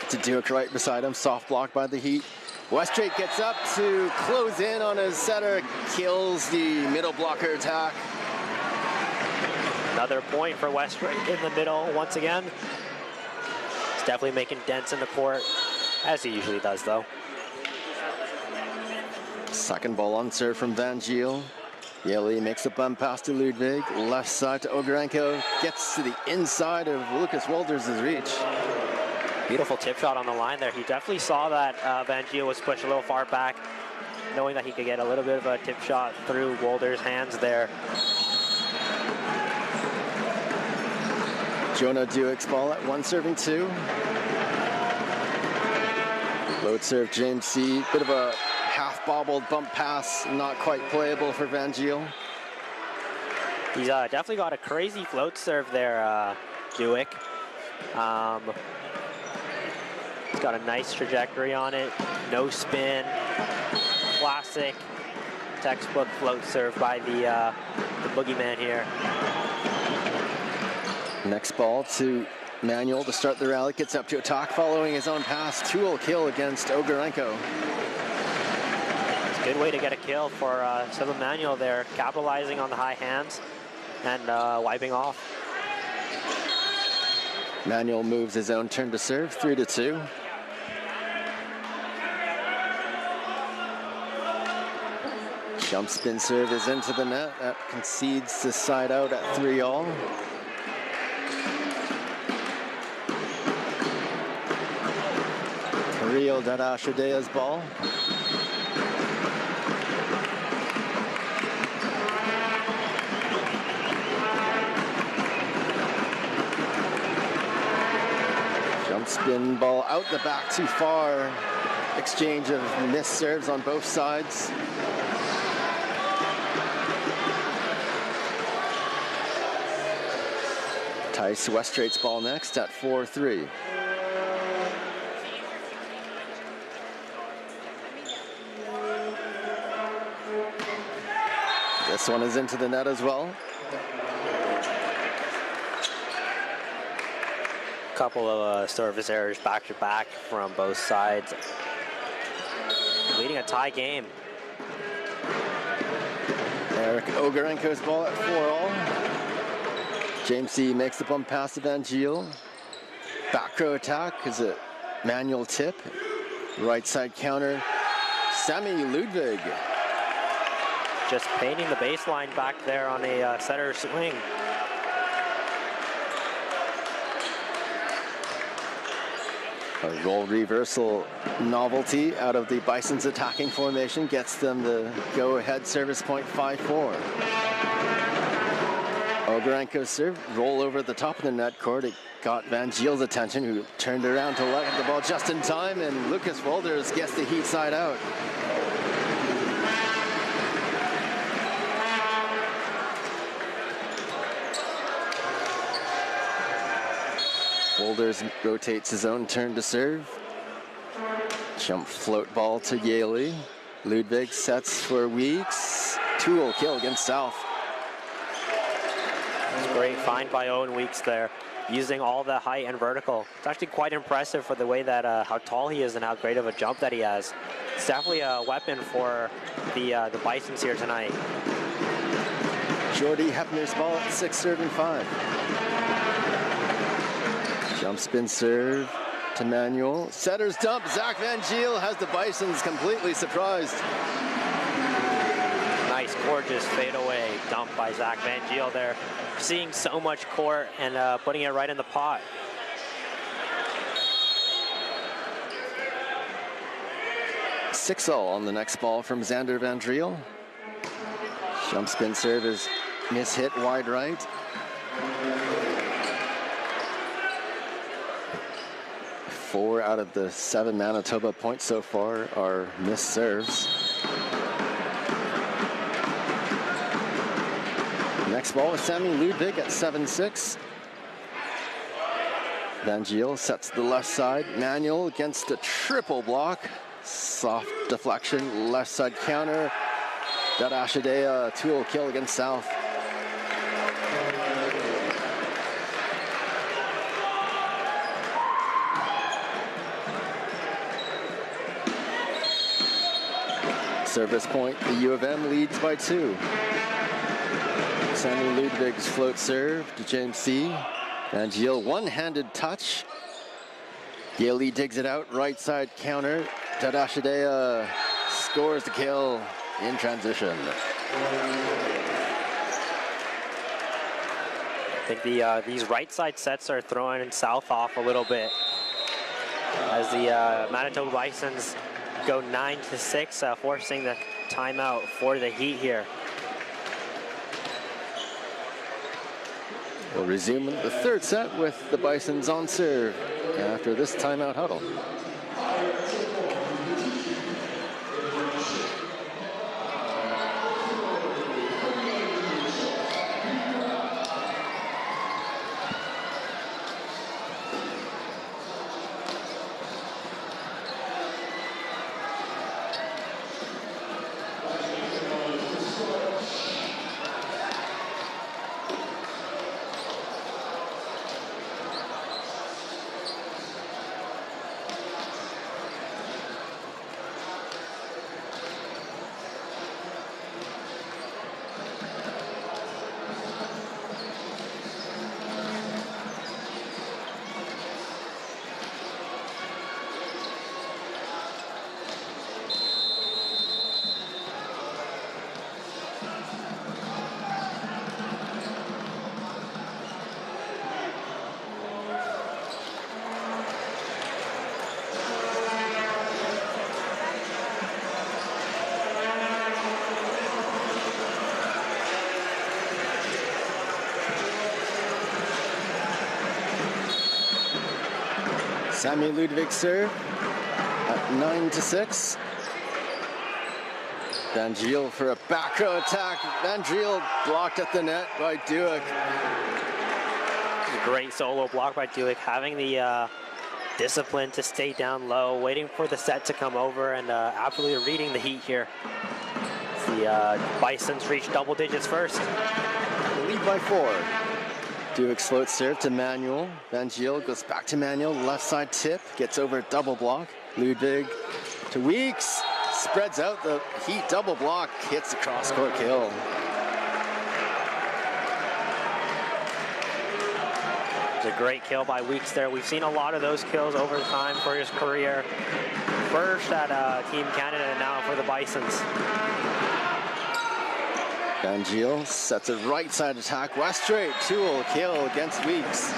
to Duke right beside him. Soft block by the Heat. Westrate gets up to close in on his setter. Kills the middle blocker attack. Another point for Westrate in the middle once again. He's definitely making dents in the court, as he usually does though. Second ball on serve from Van Giel. Yaley makes a bump pass to Ludwig. Left side to Ogarenko. Gets to the inside of Lucas Walters' reach. Beautiful tip shot on the line there. He definitely saw that Van Giel was pushed a little far back, knowing that he could get a little bit of a tip shot through Walters' hands there. Jonah Duick's ball at 1-2. Load serve James C. Bit of a half-bobbled bump pass, not quite playable for Van Giel. He's definitely got a crazy float serve there, Duick. He's got a nice trajectory on it, no spin, classic textbook float serve by the boogeyman here. Next ball to Manuel to start the rally, gets up to attack following his own pass. 2-0 kill against Ogarenko. It's a good way to get a kill for Seb Emanuel there, capitalizing on the high hands and wiping off. Manuel moves his own turn to serve, 3-2. Jump spin serve is into the net. That concedes to side out at 3-all. Rio Dadashadea's ball. Jump Spin ball out the back too far. Exchange of missed serves on both sides. Tice Westrait's ball next at 4-3. This one is into the net as well. Couple of service errors back to back from both sides, leading a tie game. Eric Ogarenko's ball at 4-all. James C. makes the bump pass to Van Giel. Back row attack is a manual tip. Right side counter. Sammy Ludwig. Just painting the baseline back there on a setter swing. A role reversal novelty out of the Bison's attacking formation gets them the go-ahead service point 5-4. Ogarenko's serve, roll over at the top of the net court. It got Van Giel's attention, who turned around to let the ball just in time, and Lucas Wolders gets the Heat side out. Wolders rotates his own turn to serve. Jump float ball to Yaley. Ludwig sets for Weeks. Tool kill against South. It's great find by Owen Weeks there, using all the height and vertical. It's actually quite impressive for the way that how tall he is and how great of a jump that he has. It's definitely a weapon for the Bisons here tonight. Jordy Hefner's ball at 6-5. Jump spin serve to Manuel. Setter's dump. Zach Van Giel has the Bisons completely surprised. Nice, gorgeous fadeaway dump by Zach Van Giel there. Seeing so much court and putting it right in the pot. Six-all on the next ball from Xander Van Driel. Jump spin serve is mishit wide right. Four out of the 7 Manitoba points so far are missed serves. Next ball is Sammy Ludwig at 7-6. Van Giel sets the left side. Manuel against a triple block. Soft deflection, left side counter. Dadashadea, tool kill against South. Service point, the U of M leads by 2. Sammy Ludwig's float serve to James C. Van Giel, one-handed touch. Yaley digs it out, right side counter. Dadashadea scores the kill in transition. I think these right side sets are throwing South off a little bit as the Manitoba Bisons go 9-6, forcing the timeout for the Heat here. We'll resume the third set with the Bisons on serve after this timeout huddle. Sammy Ludwig serve at 9-6. Van Giel for a back row attack. Van Giel blocked at the net by Duick. Great solo block by Duick, having the discipline to stay down low, waiting for the set to come over, and absolutely reading the Heat here. The Bisons reach double digits first. Lead by 4. Duick float serve to Manuel. Van Giel goes back to Manuel. Left side tip. Gets over double block. Ludwig to Weeks. Spreads out the Heat double block. Hits the cross court kill. It's a great kill by Weeks there. We've seen a lot of those kills over time for his career. First at Team Canada and now for the Bisons. Van Giel sets a right side attack. West straight. Tool kill against Weeks.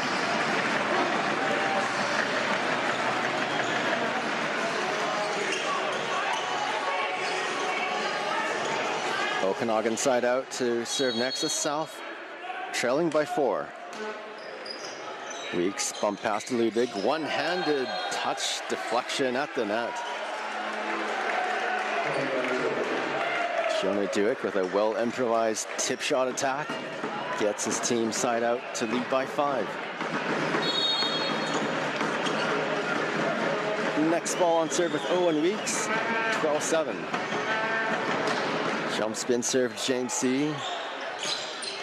Okanagan side out to serve next to South, trailing by 4. Weeks bump past to Ludwig. One-handed touch deflection at the net. Jonah Duick with a well-improvised tip shot attack. Gets his team side out to lead by 5. Next ball on serve with Owen Weeks. 12-7. Jump spin serve to James C.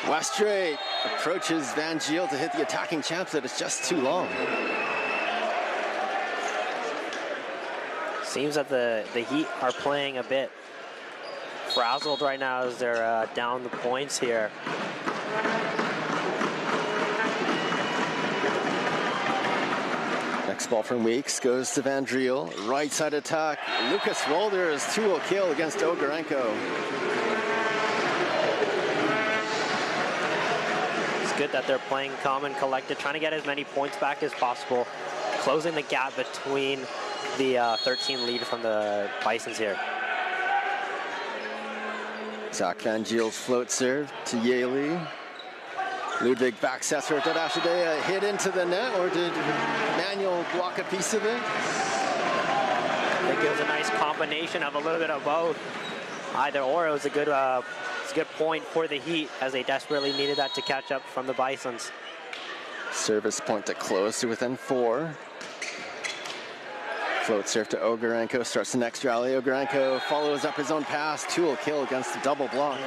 West straight approaches Van Giel to hit the attacking champs, but it's just too long. Seems that the Heat are playing a bit frazzled right now as they're down the points here. Next ball from Weeks goes to Van Giel. Right side attack. Lucas Walder's tool kill against Ogarenko. It's good that they're playing calm and collected, trying to get as many points back as possible, closing the gap between the 13 lead from the Bisons here. Zach Van Giel's float serve to Yaley. Ludwig back sets for Dadashadea, hit into the net, or did Manuel block a piece of it? I think it was a nice combination of a little bit of both. Either or, it was a good point for the Heat as they desperately needed that to catch up from the Bisons. Service point to close to within 4. Float serve to Ogarenko, starts the next rally. Ogarenko follows up his own pass. Tool kill against the double block.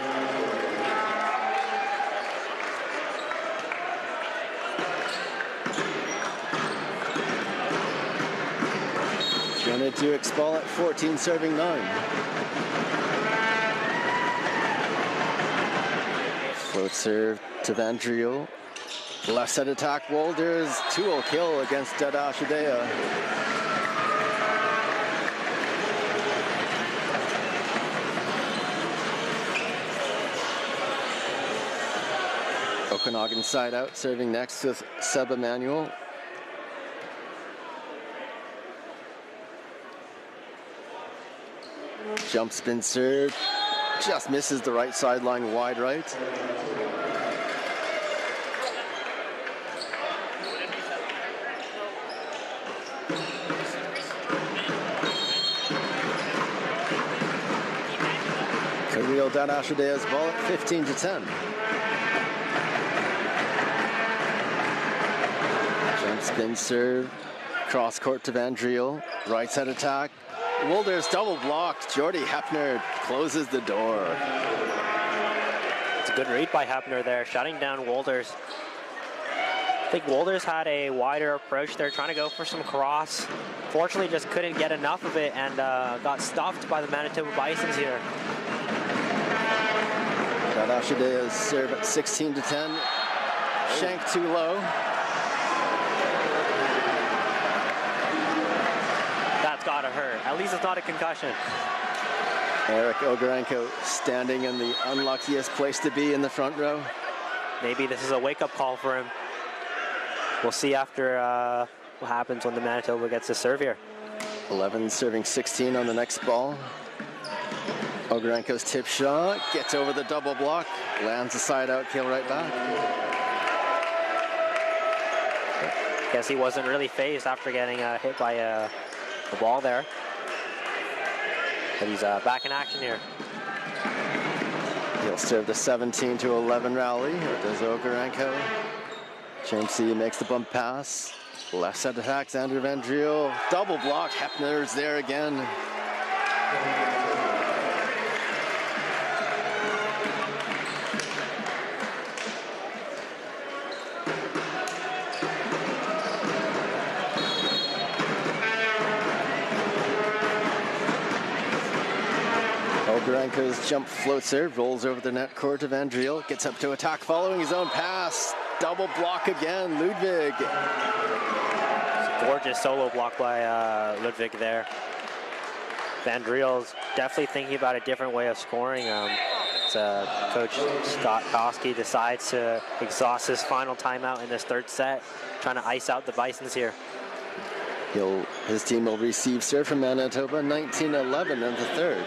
Jonah Duick's ball at 14, serving 9. Float serve to Van Giel. Left side attack, Walder's tool kill against Dadashadea. Okanagan side out, serving next with Seb Emanuel. Jump spin serve, just misses the right sideline, wide right. Kirill Dadashadea's ball at 15-10. Jump spin serve, cross court to Van Giel, right side attack. Walder's double blocked. Jordy Hepner closes the door. It's a good read by Hepner there, shutting down Walters. I think Walters had a wider approach there, trying to go for some cross. Fortunately, just couldn't get enough of it and got stuffed by the Manitoba Bisons here. Dadashadea's serve at 16-10. Shank too low. That's gotta hurt. At least it's not a concussion. Eric Ogarenko standing in the unluckiest place to be in the front row. Maybe this is a wake-up call for him. We'll see after what happens when the Manitoba gets to serve here. 11 serving 16 on the next ball. Ogarenko's tip shot gets over the double block, lands the side out kill right back. Guess he wasn't really phased after getting hit by the ball there. But he's back in action here. He'll serve the 17-11 rally, or does Okarenko. James C. makes the bump pass. Left side attack, Xander Van Driel. Double block, Hepner's there again. Okarenko's jump float serve, rolls over the net court to Van Driel, gets up to attack following his own pass. Double block again, Ludwig. Gorgeous solo block by Ludwig there. Van Driel's definitely thinking about a different way of scoring. Coach Scott Koski decides to exhaust his final timeout in this third set, trying to ice out the Bisons here. His team will receive serve from Manitoba, 19-11 in the third.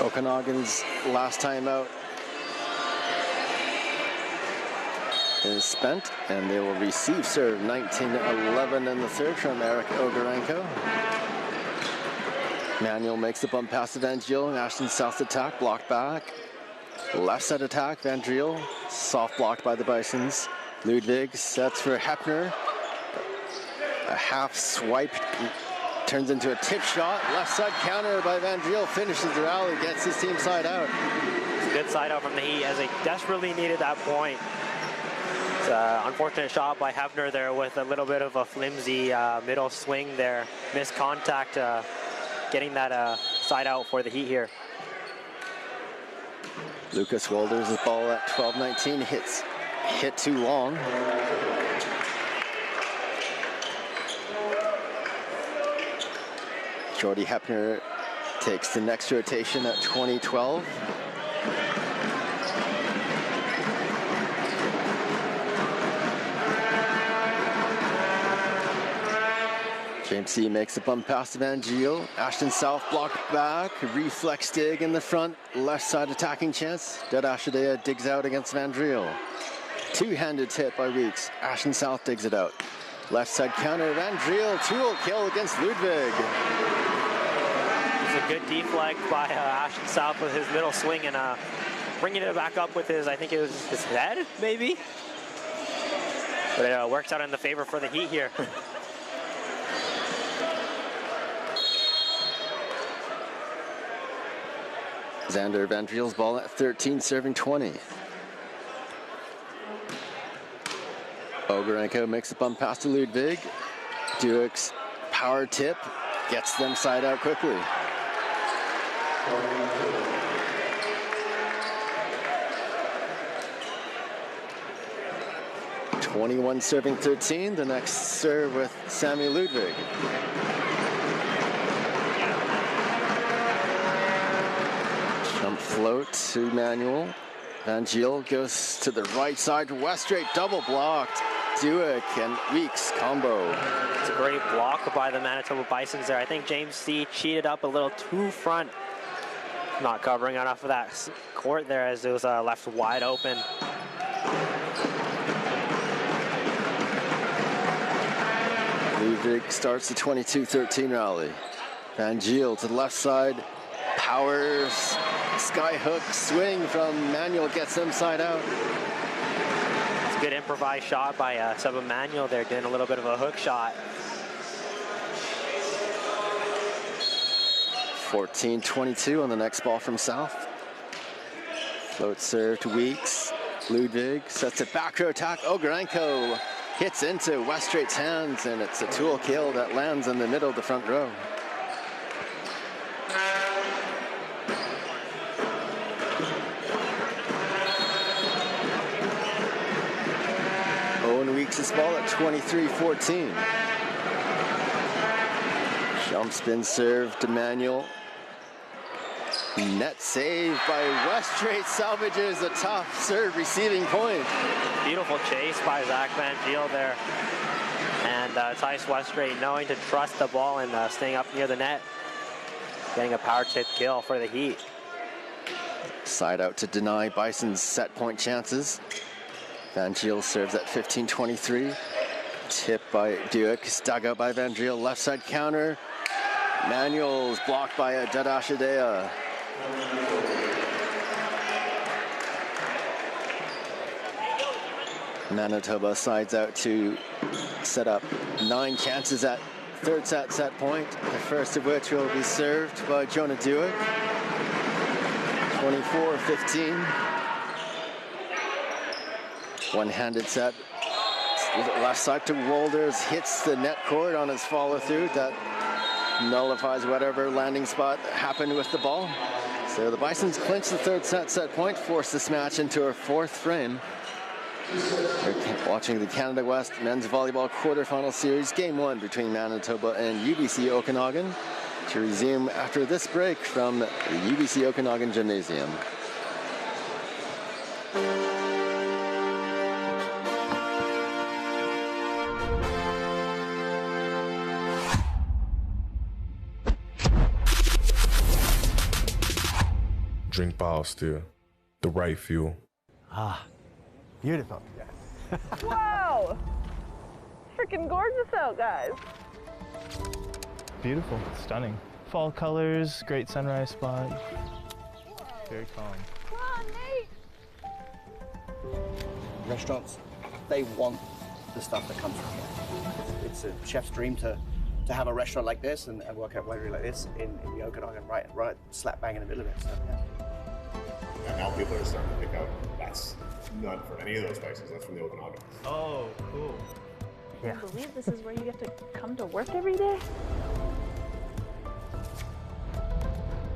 Okanagan's last time out is spent, and they will receive serve 19-11 in the third from Eric Okarenko. Manuel makes the bump pass to Van Driel, and Ashton South attack, blocked back. Left side attack, Van Driel, soft blocked by the Bisons. Ludwig sets for Hepner. A half swipe turns into a tip shot. Left side counter by Van Driel, finishes the rally, gets his team side out. It's a good side out from the Heat as they desperately needed that point. It's an unfortunate shot by Hefner there with a little bit of a flimsy middle swing there. Missed contact, getting that side out for the Heat here. Lucas Wolders the ball at 12-19, hit too long. Jordy Hepner takes the next rotation at 20-12. James C. makes a bump pass to Van Driel. Ashton South blocked back. Reflex dig in the front. Left side attacking chance. Dead Ashadea digs out against Van Driel. Two-handed hit by Weeks. Ashton South digs it out. Left side counter. Van Driel tool kill against Ludwig. It's a good deflect by Ashton South with his middle swing and bringing it back up with his, I think it was his head, maybe? But it works out in the favor for the Heat here. Xander Van Driel's ball at 13, serving 20. Okarenko makes a bump pass to Ludwig. Duick's power tip gets them side out quickly. (21) serving 13. The next serve with Sammy Ludwig. Jump float to Manuel. Van Driel goes to the right side. West straight double blocked. Duick and Weeks combo. It's a great block by the Manitoba Bisons there. I think James C. cheated up a little too front Not covering enough of that court there as it was left wide open. Ludwig starts the 22-13 rally. Van Giel to the left side, powers, sky hook, swing from Manuel, gets them side out. It's a good improvised shot by Sub Manuel there, doing a little bit of a hook shot. 14-22 on the next ball from South. Float serve to Weeks. Ludwig sets it back row attack. Ogarenko hits into Westrait's hands, and it's a tool kill that lands in the middle of the front row. Owen Weeks' ball at 23-14. Jump spin serve to Manuel. Net save by Westrate, salvages a tough serve receiving point. Beautiful chase by Zach Van Giel there. And Tice Westrate knowing to trust the ball and staying up near the net. Getting a power tip kill for the Heat. Side out to deny Bison's set point chances. Van Giel serves at 15-23. Tip by Duick, dug out by Van Giel. Left side counter. Manuel's blocked by Dadashidea. Manitoba sides out to set up 9 chances at third set point, the first of which will be served by Jonah Duick. 24-15. One-handed set. Left side to Wolders, hits the net cord on his follow through. That nullifies whatever landing spot happened with the ball. So the Bisons clinch the third set point, force this match into a fourth frame. We're watching the Canada West Men's Volleyball Quarterfinal Series, Game 1 between Manitoba and UBC Okanagan, to resume after this break from the UBC Okanagan Gymnasium. Drink bottle still. The right fuel. Ah, beautiful. Wow! Freaking gorgeous out, guys. Beautiful, stunning. Fall colors, great sunrise spot. Very calm. Come on, Nate! Restaurants, they want the stuff that comes from here. It's a chef's dream to have a restaurant like this and work out winery like this in the Okanagan, right slap bang in the middle of it. So, yeah. And now people are starting to pick out that's not from any of those spices, that's from the Okanagan. Oh, cool. Can you believe this is where you get to come to work every day?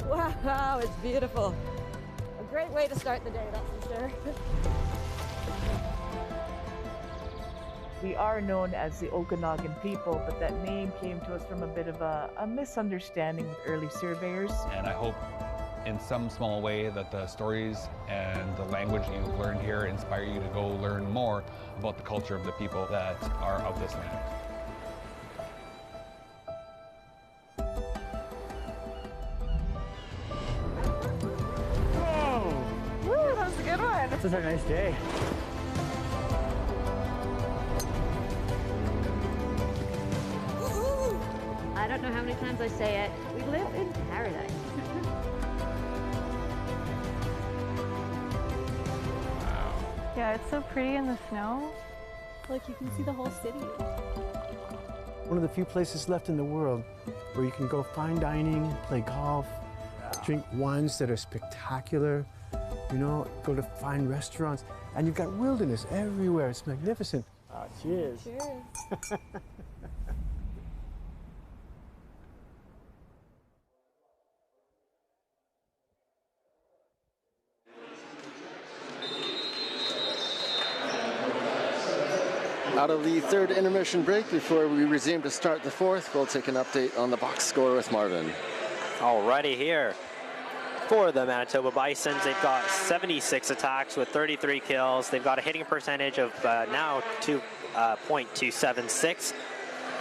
Wow, it's beautiful. A great way to start the day, that's for sure. We are known as the Okanagan people, but that name came to us from a bit of a misunderstanding with early surveyors. And I hope in some small way that the stories and the language you've learned here inspire you to go learn more about the culture of the people that are of this land. Woo, that was a good one. This is a nice day. I don't know how many times I say it. We live in paradise. Yeah, it's so pretty in the snow. Like you can see the whole city. One of the few places left in the world where you can go fine dining, play golf, drink wines that are spectacular, you know, go to fine restaurants, and you've got wilderness everywhere. It's magnificent. Cheers. Cheers. Out of the third intermission break, before we resume to start the fourth, we'll take an update on the box score with Marvin. Alrighty here. For the Manitoba Bisons, they've got 76 attacks with 33 kills. They've got a hitting percentage of now .276.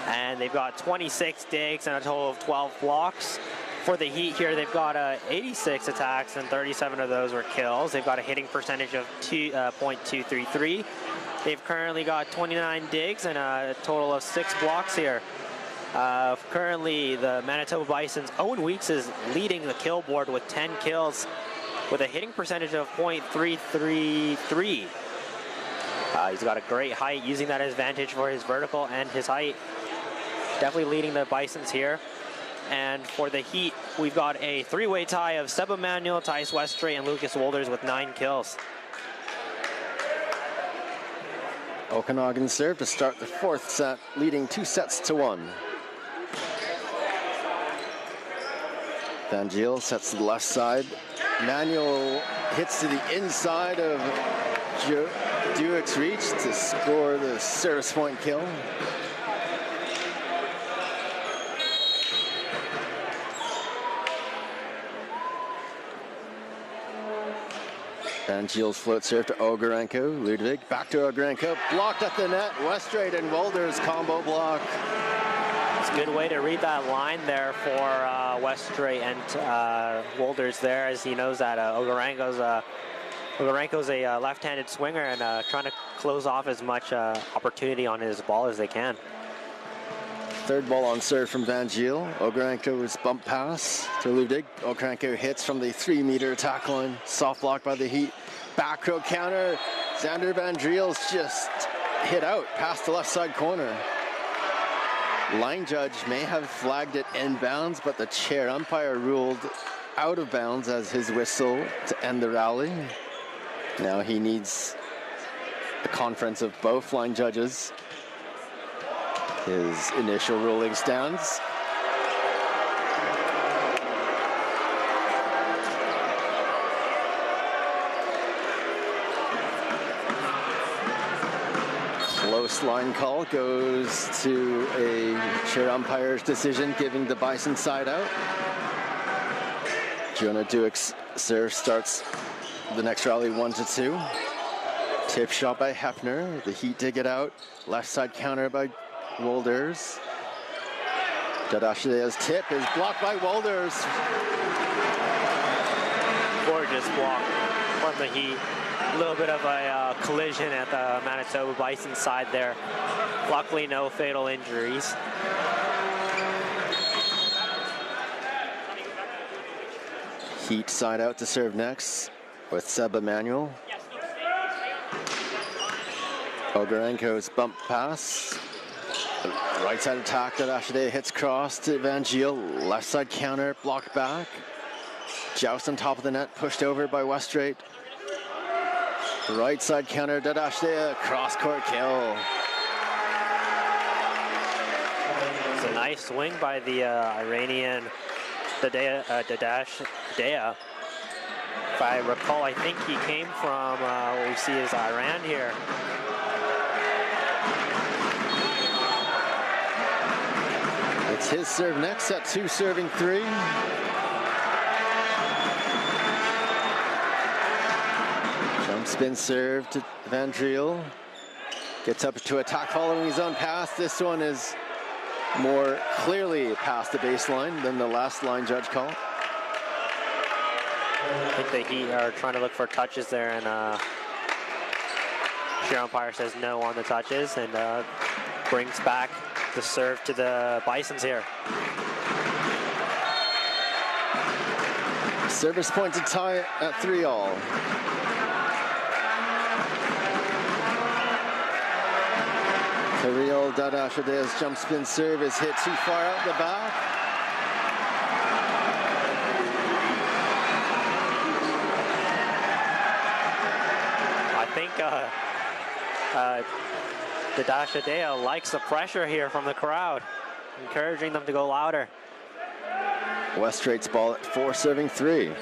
And they've got 26 digs and a total of 12 blocks. For the Heat here, they've got 86 attacks and 37 of those were kills. They've got a hitting percentage of .233. They've currently got 29 digs and a total of 6 blocks here. Currently, the Manitoba Bisons, Owen Weeks is leading the kill board with 10 kills with a hitting percentage of .333. He's got a great height, using that advantage for his vertical and his height. Definitely leading the Bisons here. And for the Heat, we've got a 3-way tie of Seb Emanuel, Tice Westray, and Lucas Wolders with 9 kills. Okanagan serve to start the 4th set, leading 2-1. Van Giel sets to the left side. Manuel hits to the inside of Duick's reach to score the service point kill. Van Giel's float serve to Ogarenko. Ludwig back to Ogarenko. Blocked at the net. Westrate and Wolders combo block. It's a good way to read that line there for Westrate and Wolders there, as he knows that Ogarenko's a left-handed swinger and trying to close off as much opportunity on his ball as they can. 3rd ball on serve from Van Giel. Ogarenko's bump pass to Ludwig. Ogarenko hits from the 3-meter attack line. Soft block by the Heat. Back row counter. Xander Van Driel's just hit out past the left side corner. Line judge may have flagged it inbounds, but the chair umpire ruled out of bounds as his whistle to end the rally. Now he needs a conference of both line judges. His initial ruling stands. Close line call goes to a chair umpire's decision, giving the Bison side out. Jonah Duick's serve starts the next rally 1-2. Tip shot by Hefner. The Heat dig it out. Left side counter by Wolders. Dadashidea's tip is blocked by Wolders. Gorgeous block from the Heat. A little bit of a collision at the Manitoba Bison side there. Luckily, no fatal injuries. Heat side out to serve next with Seb Emanuel. Ogarenko's bump pass. Right side attack that Ashidea hits cross to Van Giel. Left side counter, blocked back. Joust on top of the net, pushed over by Westrate. Right side counter, Dadashidea, cross-court kill. It's a nice swing by the Iranian Dadashidea. If I recall, I think he came from what we see as Iran here. It's his serve next at 2 serving 3. Jump spin serve to Van Driel. Gets up to attack following his own pass. This one is more clearly past the baseline than the last line judge call. I think the Heat are trying to look for touches there, and chair umpire says no on the touches, and brings back the serve to the Bisons here. Service point to tie it at 3-all. Kirill Dadashidea's jump spin serve is hit too far out the back. I think Dadashidea likes the pressure here from the crowd, encouraging them to go louder. Westrate's ball at 4 serving 3.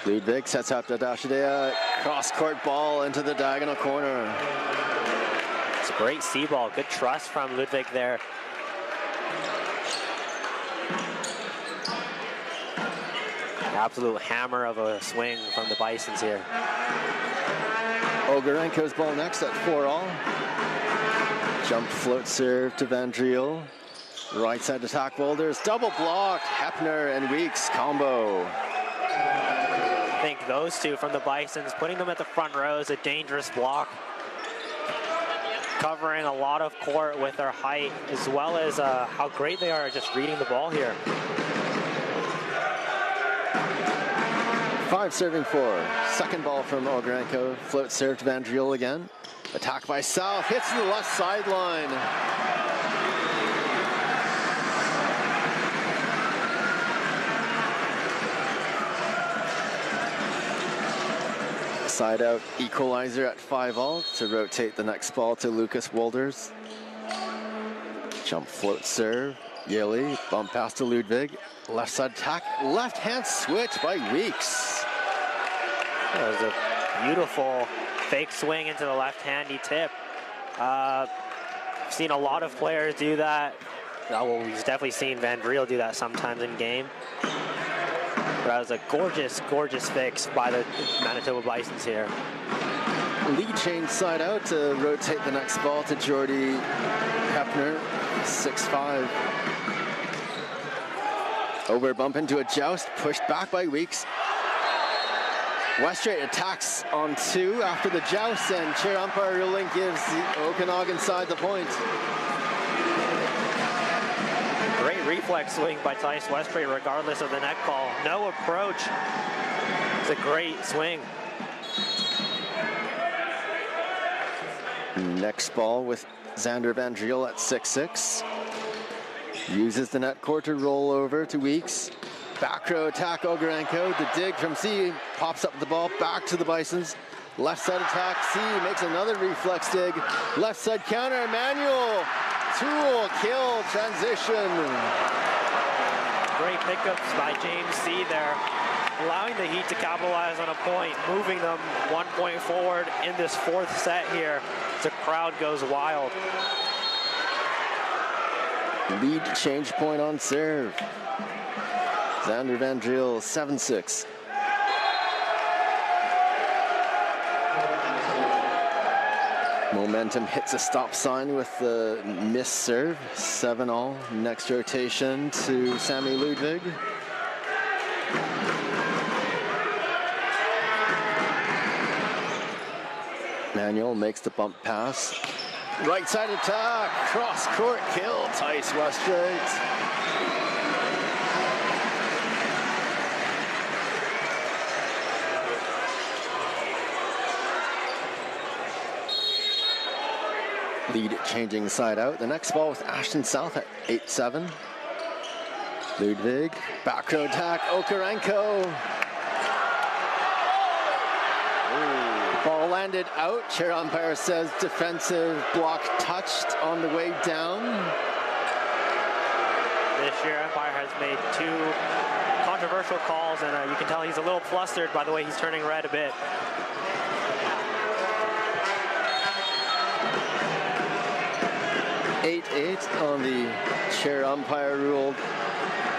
Ludwig sets up Dadashidea, cross-court ball into the diagonal corner. It's a great C ball, good trust from Ludwig there. Absolute hammer of a swing from the Bisons here. Ogarenko's ball next at 4-all. Jump float serve to Van Driel. Right side attack Boulders, double block, Hepner and Weeks combo. I think those two from the Bisons, putting them at the front row is a dangerous block. Covering a lot of court with their height, as well as how great they are at just reading the ball here. 5 serving 4. Second ball from Ogarenko. Float serve to Van Driel again. Attack by South, hits the left sideline. Side out equalizer at 5-all to rotate the next ball to Lucas Wolders. Jump float serve, Yaley, bump pass to Ludwig. Left side attack, left hand switch by Weeks. That was a beautiful fake swing into the left-handy tip. I've seen a lot of players do that. Well, we've definitely seen Van Driel do that sometimes in game. But that was a gorgeous, gorgeous fix by the Manitoba Bisons here. Lead change side out to rotate the next ball to Jordy Hepner, 6'5". Over bump into a joust, pushed back by Weeks. Westray attacks on 2 after the joust, and chair umpire ruling gives the Okanagan side the point. Great reflex swing by Tice Westray regardless of the net call. No approach. It's a great swing. Next ball with Xander Van Driel at 6'6". Uses the net court to roll over to Weeks. Back row attack Ogarenko. The dig from C pops up the ball back to the Bisons. Left side attack, C makes another reflex dig. Left side counter, Manuel. Tool, kill, transition. Great pickups by James C there, allowing the Heat to capitalize on a point, moving them 1 point forward in this 4th set here. The crowd goes wild. Lead change point on serve. Xander Van Driel, 7-6. Momentum hits a stop sign with the missed serve. 7-all. Next rotation to Sammy Ludwig. Manuel makes the bump pass. Right side attack, cross court kill, Tice Westray. Lead changing side out. The next ball with Ashton South at 8-7. Ludwig, back row attack, Okarenko. Ball landed out. Chair umpire says defensive block touched on the way down. This year umpire has made 2 controversial calls, and you can tell he's a little flustered by the way he's turning red a bit. On the chair umpire ruled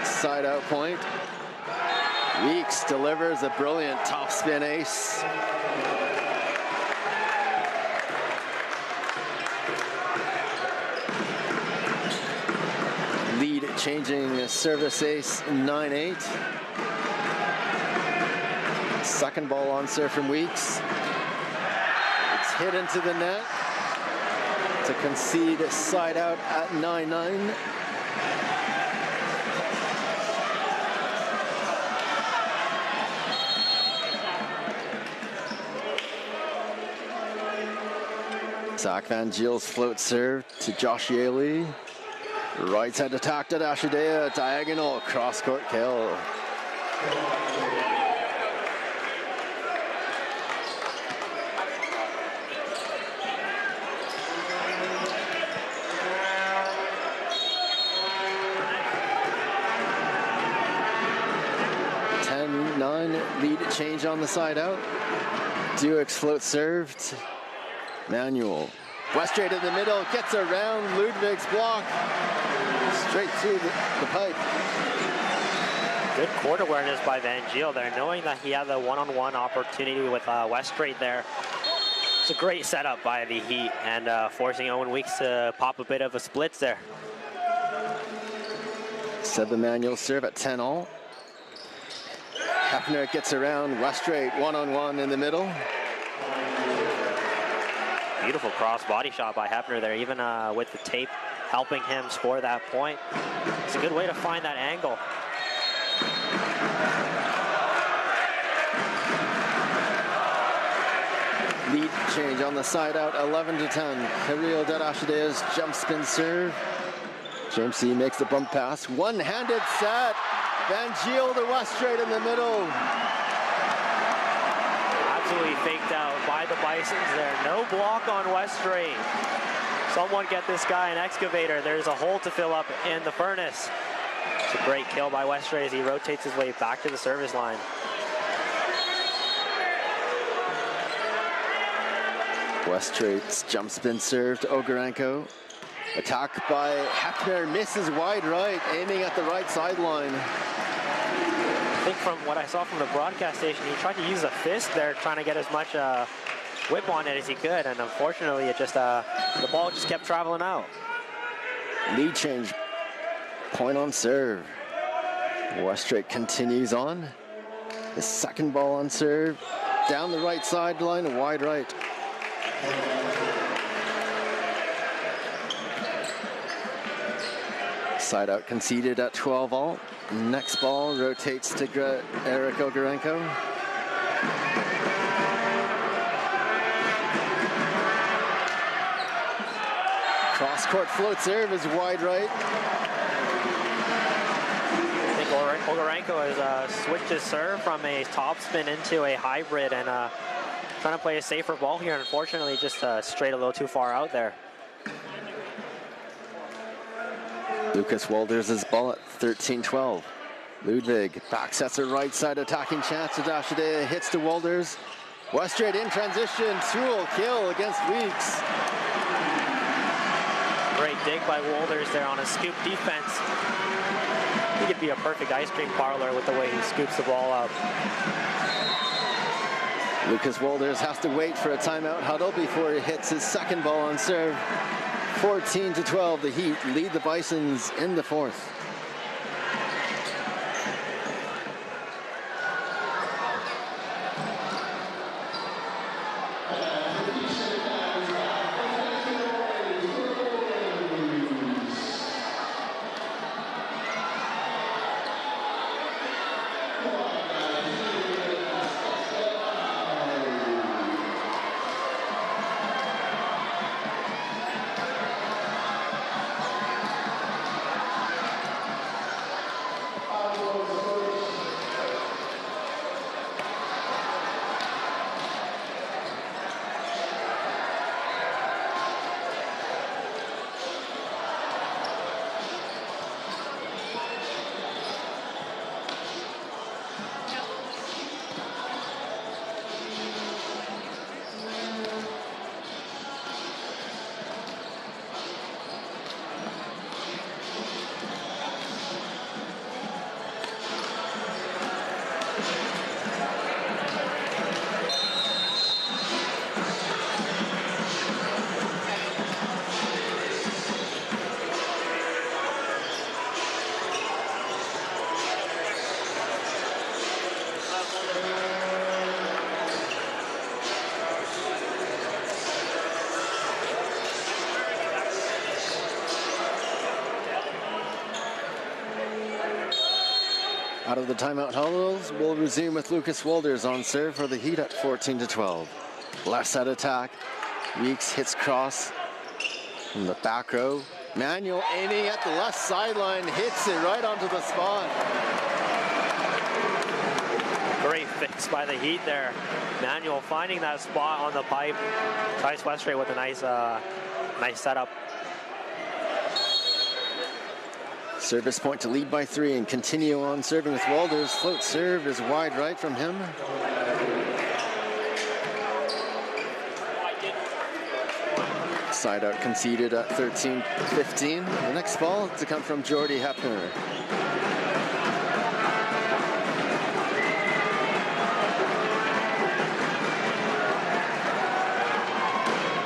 side out point. Weeks delivers a brilliant topspin ace. Lead changing service ace 9-8. Second ball on serve from Weeks. It's hit into the net to concede side out at 9-9. Zach Van Giel's float serve to Josh Yaley. Right side attack to Ashidea, diagonal cross court kill. Lead change on the side out. Dueck's float served. Manuel. Westray in the middle, gets around Ludwig's block. Straight through the pipe. Good court awareness by Van Giel there, knowing that he had the one-on-one opportunity with Westray there. It's a great setup by the Heat, and forcing Owen Weeks to pop a bit of a splits there. Seb Emanuel serve at 10 all. Hefner gets around Westrate one-on-one in the middle. Beautiful cross body shot by Hefner there, even with the tape helping him score that point. It's a good way to find that angle. Lead change on the side out, 11-10. Kirill Darashide's jump spin serve. James C makes the bump pass. One-handed set. Van Giel to Westrate in the middle. Absolutely faked out by the Bisons there. No block on Westrate. Someone get this guy an excavator. There's a hole to fill up in the furnace. It's a great kill by Westrate as he rotates his way back to the service line. Westrate's jump spin serve to Ogarenko. Attack by Hefner, misses wide right, aiming at the right sideline. I think from what I saw from the broadcast station, he tried to use a fist there, trying to get as much whip on it as he could, and unfortunately it just the ball just kept traveling out. Lead change, point on serve. Westrate continues on. The second ball on serve, down the right sideline, wide right. Side out conceded at 12 all. Next ball rotates to Eric Ogarenko. Cross court float serve is wide right. I think Ogarenko has switched his serve from a topspin into a hybrid and trying to play a safer ball here. Unfortunately, just strayed a little too far out there. Lucas Walters' ball at 13-12. Ludwig back sets a right side attacking chance to Dashidea, hits to Walters. Westrate in transition, Tool kill against Weeks. Great dig by Walters there on a scoop defense. He could be a perfect ice cream parlor with the way he scoops the ball up. Lucas Walters has to wait for a timeout huddle before he hits his second ball on serve. 14-12, the Heat lead the Bisons in the fourth. Out of the timeout huddles, we'll resume with Lucas Walters on serve for the Heat at 14-12. Left side attack. Weeks hits cross from the back row. Manuel aiming at the left sideline, hits it right onto the spot. Great fix by the Heat there. Manuel finding that spot on the pipe. Tries Westrate with a nice setup. Service point to lead by 3 and continue on serving with Walters. Float serve is wide right from him. Side out conceded at 13-15. The next ball to come from Jordy Hefner.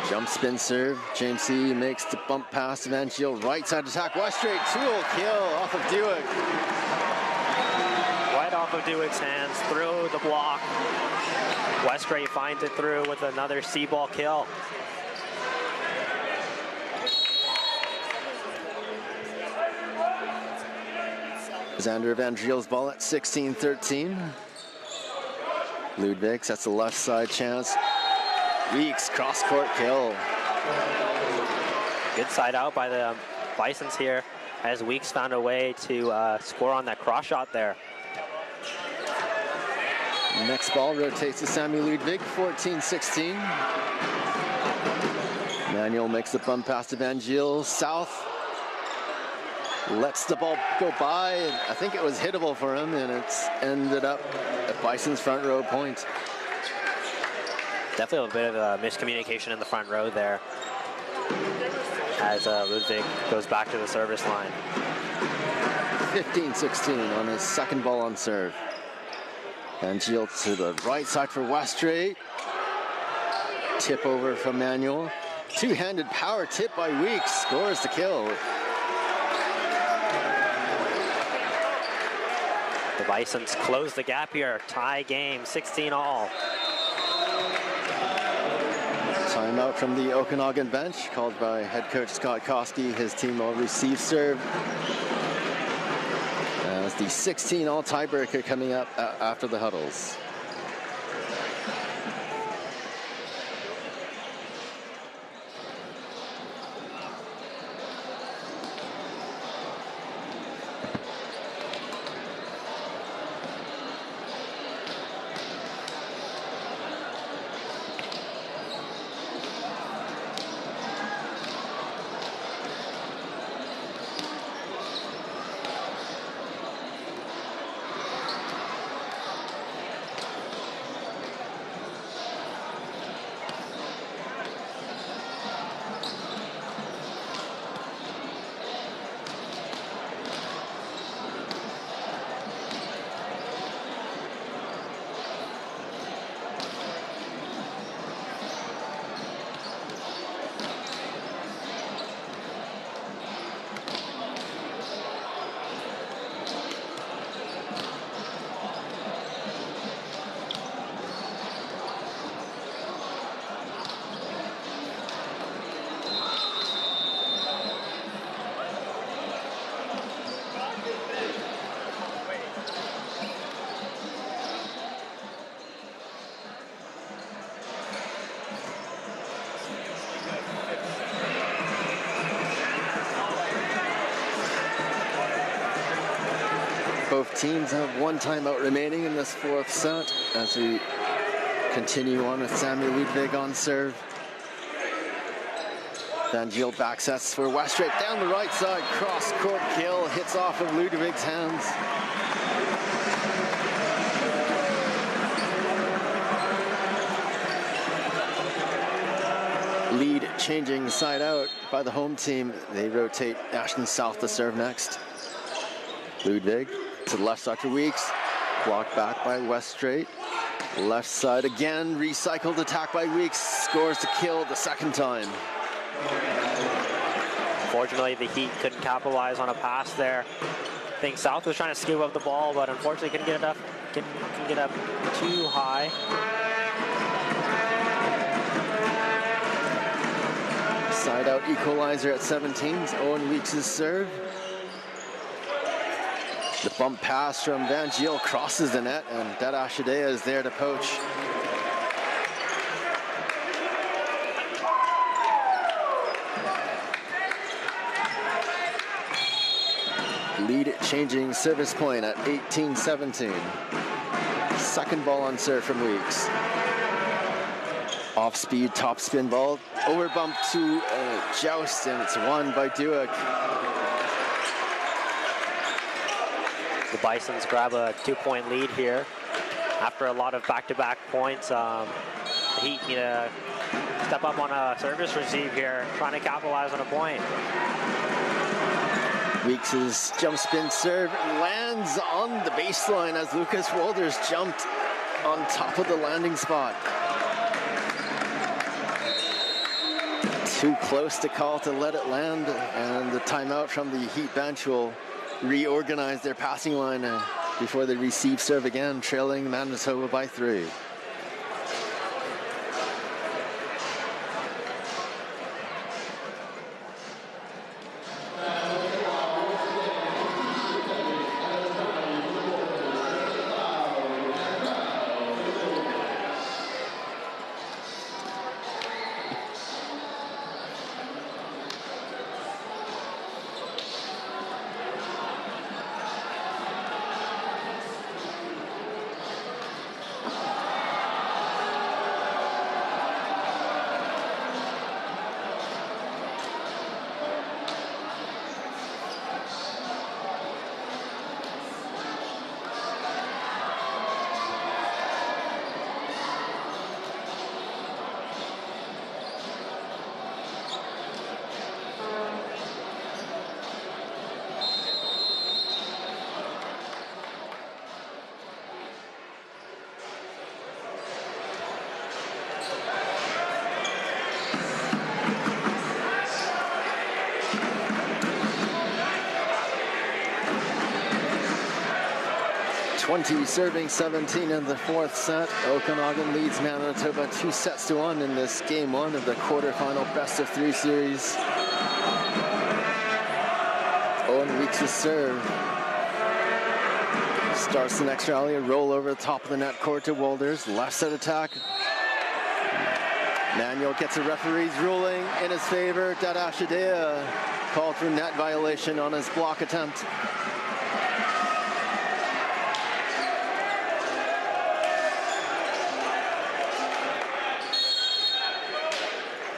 Jump Jump spin serve. James C. makes the bump pass to Van Giel. Right side attack. Westrate tool kill off of Dewick. Right off of Dewick's hands, through the block. Westrate finds it through with another C-ball kill. Xander Van Giel's ball at 16-13. Ludwig sets the left side chance. Weeks cross-court kill. Good side out by the Bisons here, as Weeks found a way to score on that cross shot there. Next ball rotates to Sammy Ludwig, 14-16. Manuel makes the bump pass to Van Giel. South lets the ball go by, and I think it was hittable for him, and it's ended up at Bison's front row point. Definitely a bit of a miscommunication in the front row there, as Ludwig goes back to the service line. 15-16 on his second ball on serve. Van Giel to the right side for Westrate. Tip over from Manuel. Two-handed power tip by Weeks. Scores the kill. The Bisons close the gap here. Tie game, 16-all. Timeout from the Okanagan bench, called by head coach Scott Koski. His team will receive serve. As the 16-all tiebreaker coming up after the huddles. Both teams have one timeout remaining in this fourth set as we continue on with Samuel Ludwig on serve. Van Giel back sets for Westrate down the right side. Cross court kill, hits off of Ludwig's hands. Lead changing side out by the home team. They rotate Ashton South to serve next. Ludwig to the left side for Weeks. Blocked back by Westrate. Left side again. Recycled attack by Weeks. Scores to kill the second time. Unfortunately, the Heat couldn't capitalize on a pass there. I think South was trying to scoop up the ball, but unfortunately couldn't get enough. Couldn't get up too high. Side out equalizer at 17. Owen Weeks' serve. The bump pass from Van Giel crosses the net, and Dada Shadea is there to poach. Lead changing service point at 18-17. Second ball on serve from Weeks. Off speed, top spin ball. Over bump to Joust, and it's won by Dewick. The Bisons grab a 2-point lead here. After a lot of back-to-back points, the Heat need to step up on a service receive here, trying to capitalize on a point. Weeks' jump spin serve lands on the baseline as Lucas Wolders jumped on top of the landing spot. Too close to call to let it land, and the timeout from the Heat bench will reorganize their passing line before they receive serve again, trailing Manitoba by 3. Serving 17 in the fourth set. Okanagan leads Manitoba 2-1 in this game 1 of the quarterfinal best-of-3 series. Owen Weeks' serve. Starts the next rally, a roll over the top of the net court to Walters. Left set attack. Manuel gets a referee's ruling in his favor. Dada Shadea called for net violation on his block attempt.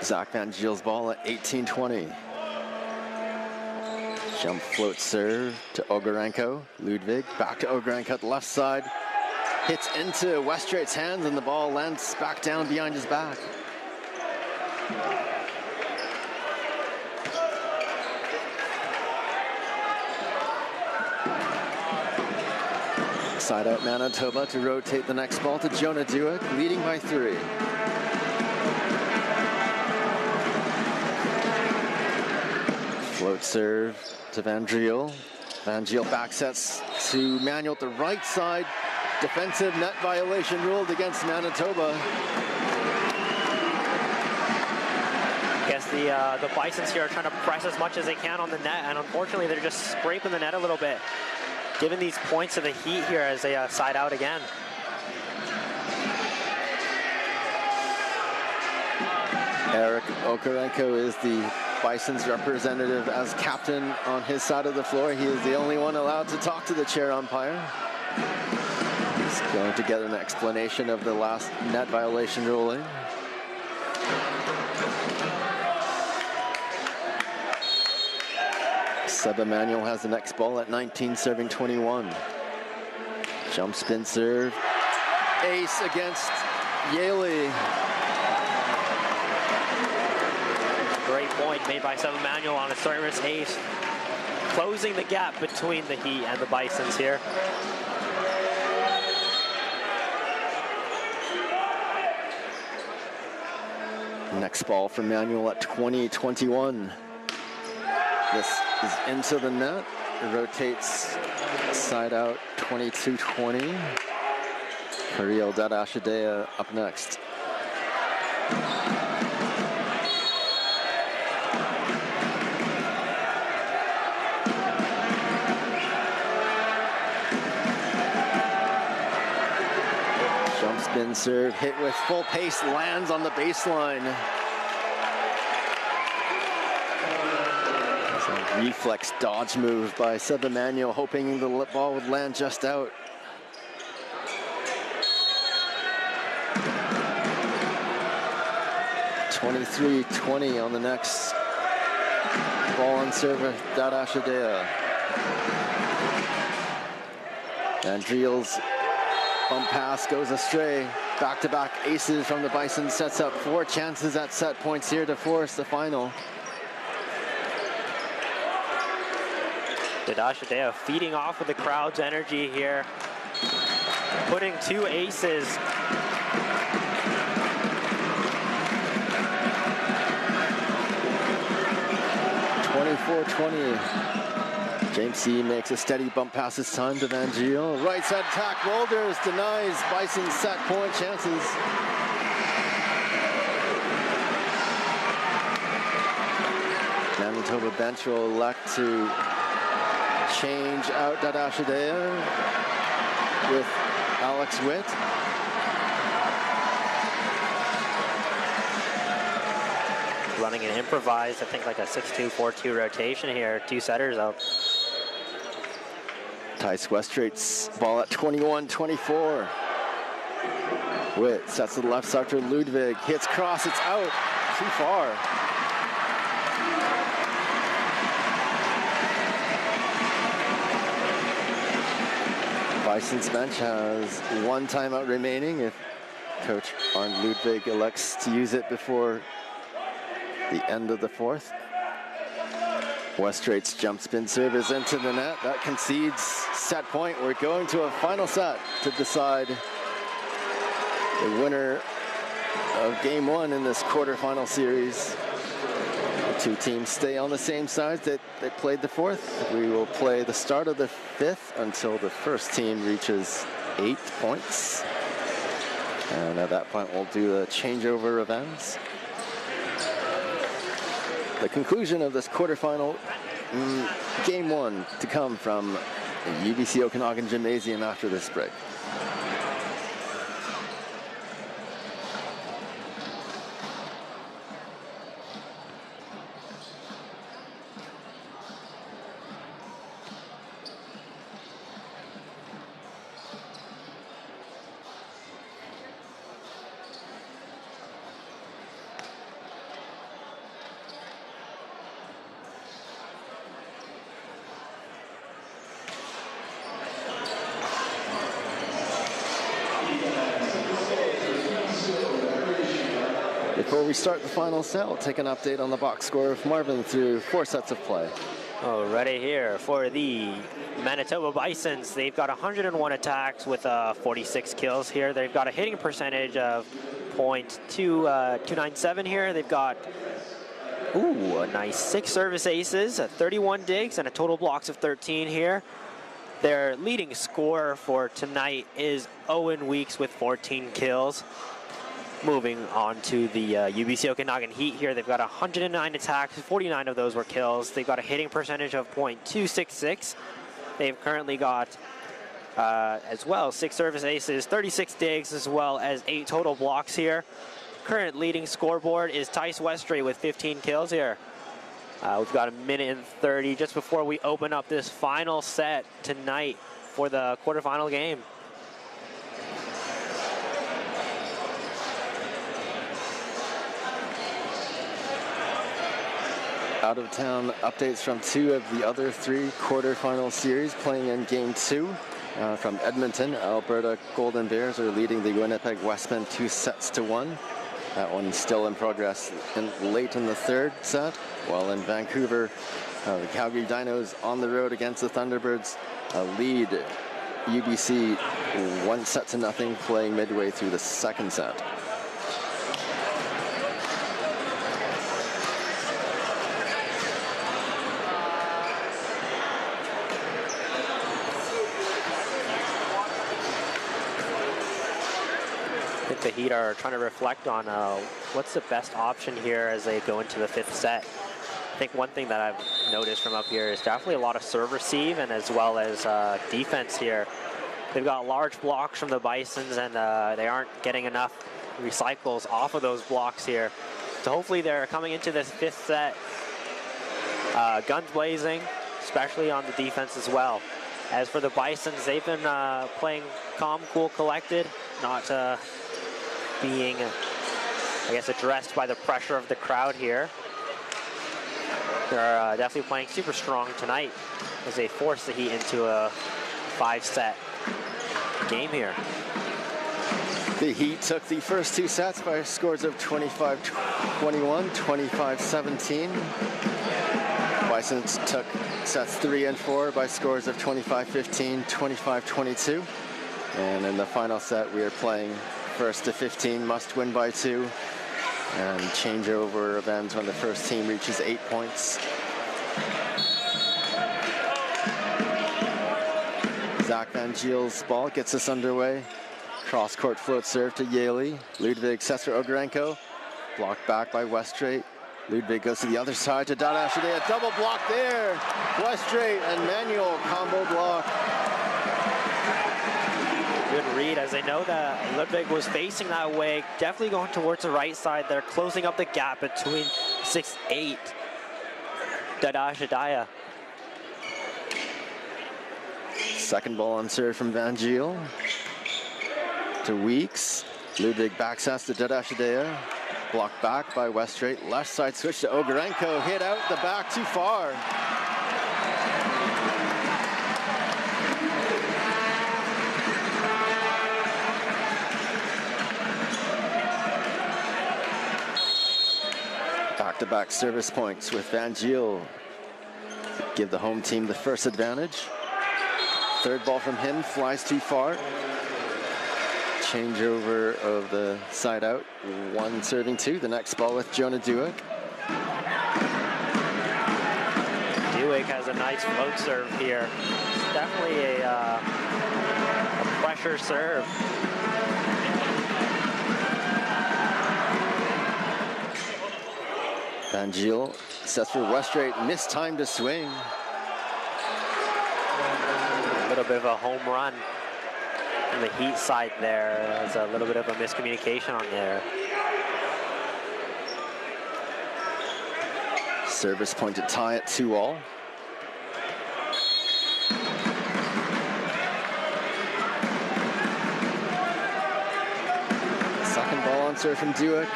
Zach Van Giel's ball at 18-20. Jump float serve to Ogarenko. Ludwig back to Ogarenko at the left side. Hits into Westrait's hands and the ball lands back down behind his back. Side out Manitoba to rotate the next ball to Jonah Dewitt, leading by 3. Float serve to Van Giel. Van Giel back sets to Manuel at the right side. Defensive net violation ruled against Manitoba. I guess the Bisons here are trying to press as much as they can on the net, and unfortunately they're just scraping the net a little bit, giving these points to the Heat here as they side out again. Eric Okarenko is the Bison's representative as captain on his side of the floor. He is the only one allowed to talk to the chair umpire. He's going to get an explanation of the last net violation ruling. Seb Emanuel has the next ball at 19, serving 21. Jump spin serve. Ace against Yaley. Great point made by Seb Emanuel on a service ace, closing the gap between the Heat and the Bisons here. Next ball from Manuel at 20-21. This is into the net. It rotates side out 22-20. Kirill Dadashadea up next. Jump spin serve hit with full pace, lands on the baseline. Reflex dodge move by Seb Emanuel, hoping the ball would land just out. (23-20) on the next ball on serve, Dada Shadea. And Giel's bump pass goes astray. Back-to-back aces from the Bison sets up 4 chances at set points here to force the final. Dadashadea feeding off of the crowd's energy here, putting 2 aces. – 20. James C. makes a steady bump pass this time to Van Giel. Right side attack, Boulders denies Bison's set point chances. Manitoba bench will elect to change out Dada Shadea with Alex Witt. Running an improvised, I think like a 6-2, 4-2 rotation here. 2 setters up. Tice Westrait's ball at 21-24. Witt sets to the left side for Ludwig. Hits cross, it's out. Too far. Bison's bench has 1 timeout remaining if Coach Arnd Ludwig elects to use it before the end of the 4th. Westrait's jump spin service into the net. That concedes set point. We're going to a final set to decide the winner of game 1 in this quarterfinal series. The 2 teams stay on the same side that they played the 4th. We will play the start of the 5th until the first team reaches 8 points. And at that point, we'll do the changeover of ends. The conclusion of this quarterfinal, game 1 to come from UBC Okanagan Gymnasium after this break. Before we start the final set, we'll take an update on the box score of Marvin through 4 sets of play. Already here for the Manitoba Bisons. They've got 101 attacks with 46 kills here. They've got a hitting percentage of .297 here. They've got a nice 6 service aces, 31 digs, and a total blocks of 13 here. Their leading scorer for tonight is Owen Weeks with 14 kills. Moving on to the UBC Okanagan Heat here. They've got 109 attacks, 49 of those were kills. They've got a hitting percentage of .266. They've currently got, as well, 6 service aces, 36 digs, as well as 8 total blocks here. Current leading scoreboard is Tice Westray with 15 kills here. We've got 1:30 just before we open up this final set tonight for the quarterfinal game. Out-of-town updates from 2 of the other 3 quarterfinal series playing in game 2. From Edmonton, Alberta Golden Bears are leading the Winnipeg Westmen 2-1. That one's still in progress late in the 3rd set. While in Vancouver, the Calgary Dinos on the road against the Thunderbirds lead UBC 1-0 playing midway through the 2nd set. The Heat are trying to reflect on what's the best option here as they go into the 5th set. I think one thing that I've noticed from up here is definitely a lot of serve receive and as well as defense here. They've got large blocks from the Bisons and they aren't getting enough recycles off of those blocks here. So hopefully they're coming into this 5th set guns blazing, especially on the defense as well. As for the Bisons, they've been playing calm, cool, collected, not being, I guess, addressed by the pressure of the crowd here. They're definitely playing super strong tonight as they force the Heat into a 5-set game here. The Heat took the first 2 sets by scores of 25-21, 25-17. Bisons took sets 3 and 4 by scores of 25-15, 25-22. And in the final set, we are playing 1st to 15, must win by 2. And changeover events when the first team reaches 8 points. Zach Van Giel's ball gets us underway. Cross-court float serve to Yaley. Ludwig sets for Ogarenko. Blocked back by Westrate. Ludwig goes to the other side to Dada Shadea. Double block there. Westrate and Manuel combo block. Good read, as I know that Ludwig was facing that way, definitely going towards the right side there, closing up the gap between 6'8". Dada Shadea. Second ball on serve from Van Giel to Weeks. Ludwig backs to Dada Shadea. Blocked back by Westrate. Left side switch to Ogarenko. Hit out the back too far. Back-to-back service points with Van Giel. Give the home team the first advantage. Third ball from him flies too far. Changeover of the side out. One serving two. The next ball with Jonah Duick. Duick has a nice float serve here. Definitely a pressure serve. Van Giel sets for Westrate. Missed time to swing. A little bit of a home run on the Heat side there. There's a little bit of a miscommunication on there. Service point to tie it 2-all. Second ball on serve from Duick.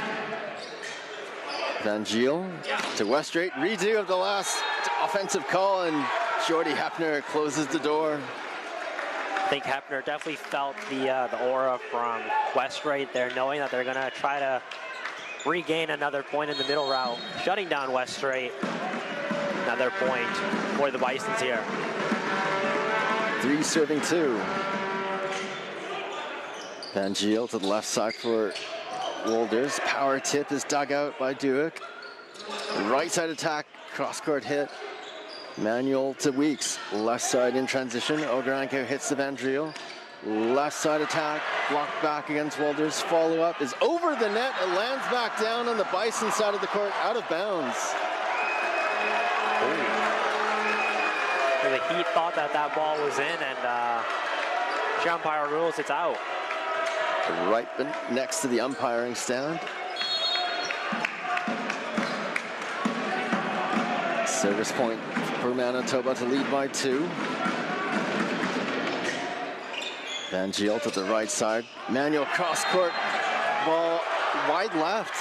Van Giel to Westrate. Redo of the last offensive call, and Jordy Hepner closes the door. I think Hepner definitely felt the aura from Westrate there, knowing that they're going to try to regain another point in the middle route, shutting down Westrate. Another point for the Bisons here. 3 serving 2. Van Giel to the left side for Wolders. Power tip is dug out by Duick. Right side attack, cross-court hit. Manuel to Weeks. Left side in transition. Ogarenko hits the Van Giel. Left side attack, blocked back against Wolders. Follow-up is over the net. It lands back down on the Bison side of the court, out of bounds. So the Heat thought that ball was in, and umpire rules it's out. Right next to the umpiring stand. Service point for Manitoba to lead by 2. Van Giel to the right side. Manuel cross court. Ball wide left.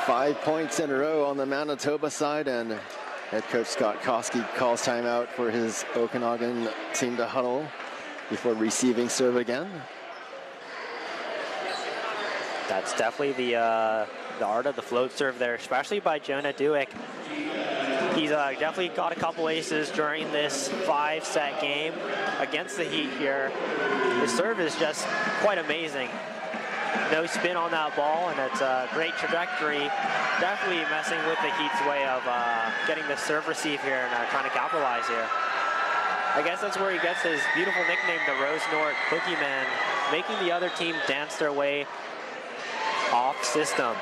Five points in a row on the Manitoba side, and head coach Scott Koski calls timeout for his Okanagan team to huddle before receiving serve again. That's definitely the art of the float serve there, especially by Jonah Duick. He's definitely got a couple aces during this 5-set game against the Heat here. His serve is just quite amazing. No spin on that ball, and it's a great trajectory. Definitely messing with the Heat's way of getting the serve receive here and trying to capitalize here. I guess that's where he gets his beautiful nickname, the Rose North Boogeyman, making the other team dance their way off system.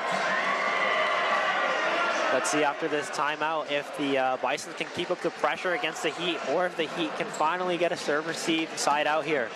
Let's see after this timeout if the Bisons can keep up the pressure against the Heat, or if the Heat can finally get a serve receive side out here.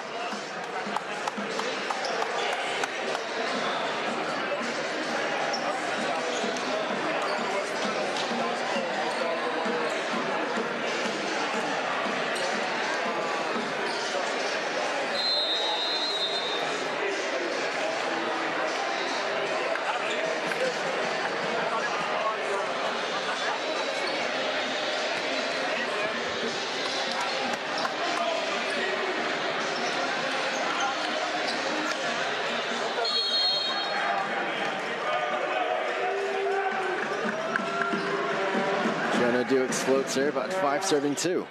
Duick's float serve at 5 serving 2.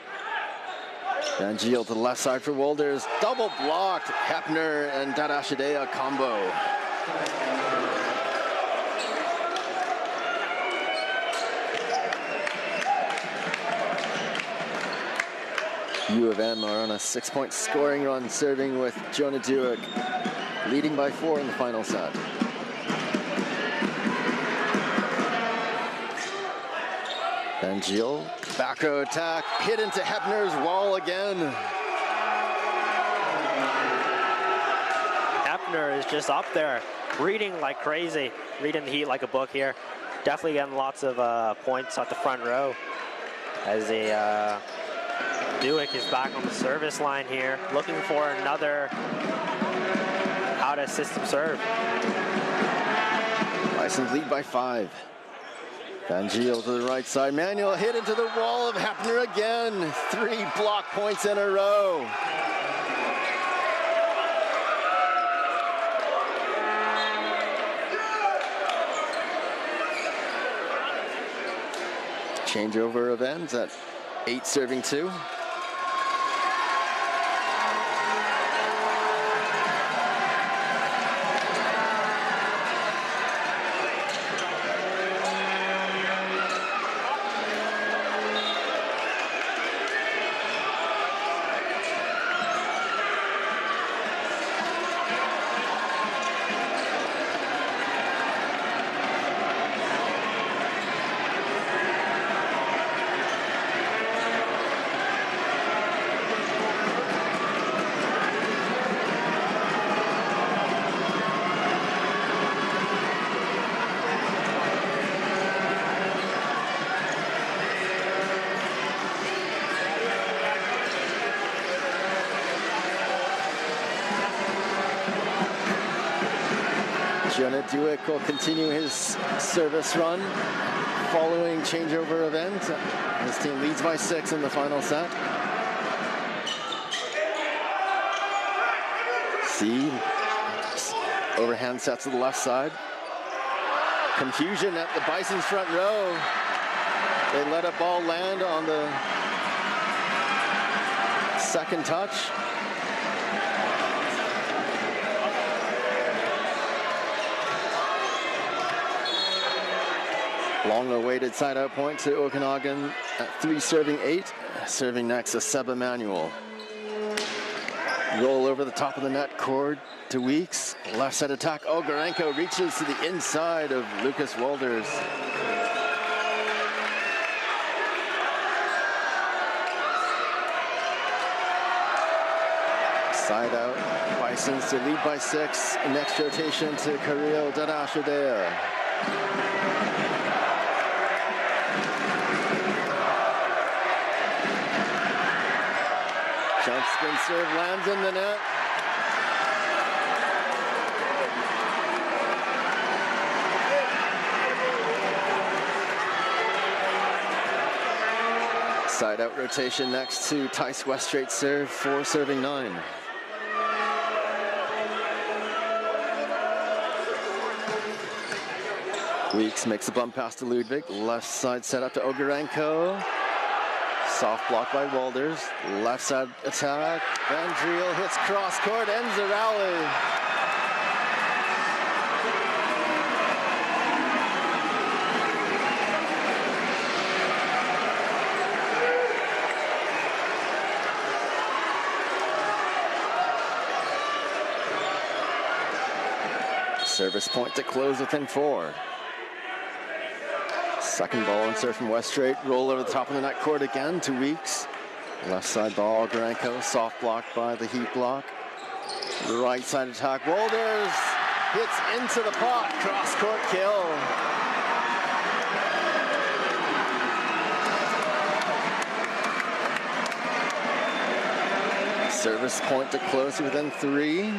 Van Giel to the left side for Wolders. Double blocked. Hepner and Dada Shadea combo. U of M are on a 6-point scoring run, serving with Jonah Dewick, leading by 4 in the final set. Van Giel, back row attack, hit into Hepner's wall again. Hepner is just up there, reading like crazy, reading the heat like a book here. Definitely getting lots of points at the front row as a Dewick is back on the service line here, looking for another out of system serve. Bisons lead by 5. Van Giel to the right side. Manuel hit into the wall of Hepner again. 3 block points in a row. Changeover of ends at 8 serving 2. Jonah Dewick will continue his service run following changeover of ends. His team leads by 6 in the final set. See, overhand sets to the left side. Confusion at the Bison's front row. They let a ball land on the second touch. Long-awaited side-out point to Okanagan at 3 serving 8. Serving next is Seb Emanuel. Roll over the top of the net cord to Weeks. Left side attack. Ogarenko reaches to the inside of Lucas Walders. Side out. Bisons to lead by 6. Next rotation to Kirill Dadashadea. Jump spin serve lands in the net. Side out rotation next to Tice Weststraight serve, 4 serving 9. Weeks makes a bump pass to Ludwig. Left side set up to Ogarenko. Soft block by Walders. Left side attack. Van Driel hits cross court, ends the rally. Service point to close within 4. Second ball insert from Weststraight. Roll over the top of the net court again to Weeks. Left side ball, Ogarenko. Soft block by the Heat block. Right side attack. Walders hits into the pot. Cross court kill. Service point to close within 3.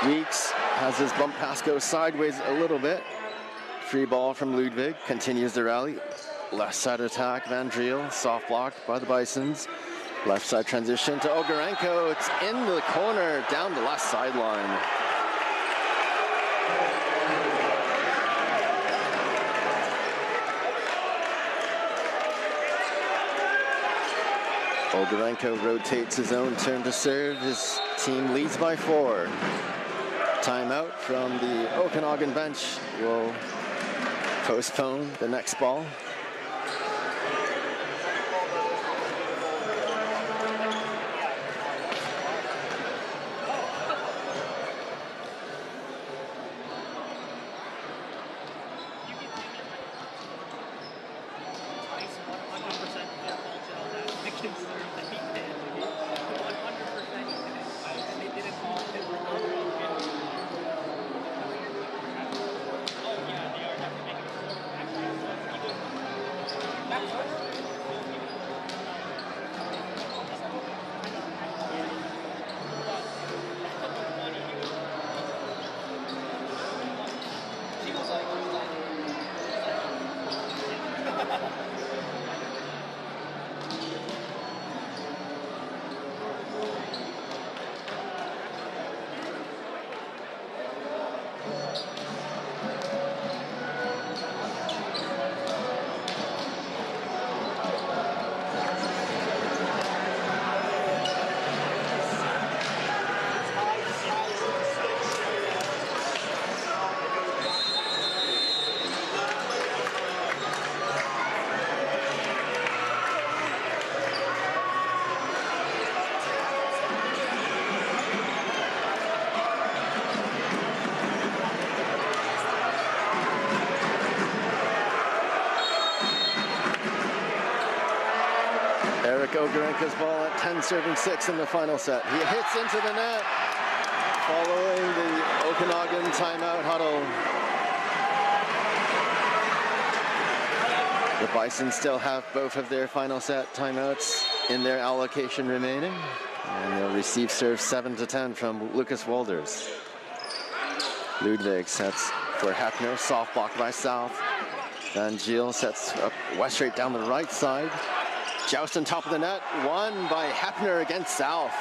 Weeks has his bump pass go sideways a little bit. Free ball from Ludwig, continues the rally. Left side attack, Van Driel, soft block by the Bisons. Left side transition to Ogarenko, it's in the corner, down the left sideline. Olgarenko rotates his own turn to serve. His team leads by 4. Timeout from the Okanagan bench will postpone the next ball. Olgarenko's ball at 10 serving 6 in the final set. He hits into the net following the Okanagan timeout huddle. The Bisons still have both of their final set timeouts in their allocation remaining, and they'll receive serve 7-10 from Lucas Wolders. Ludwig sets for Hefner, soft block by South. Van Giel sets up Westrate down the right side. Joust on top of the net, won by Hefner against South.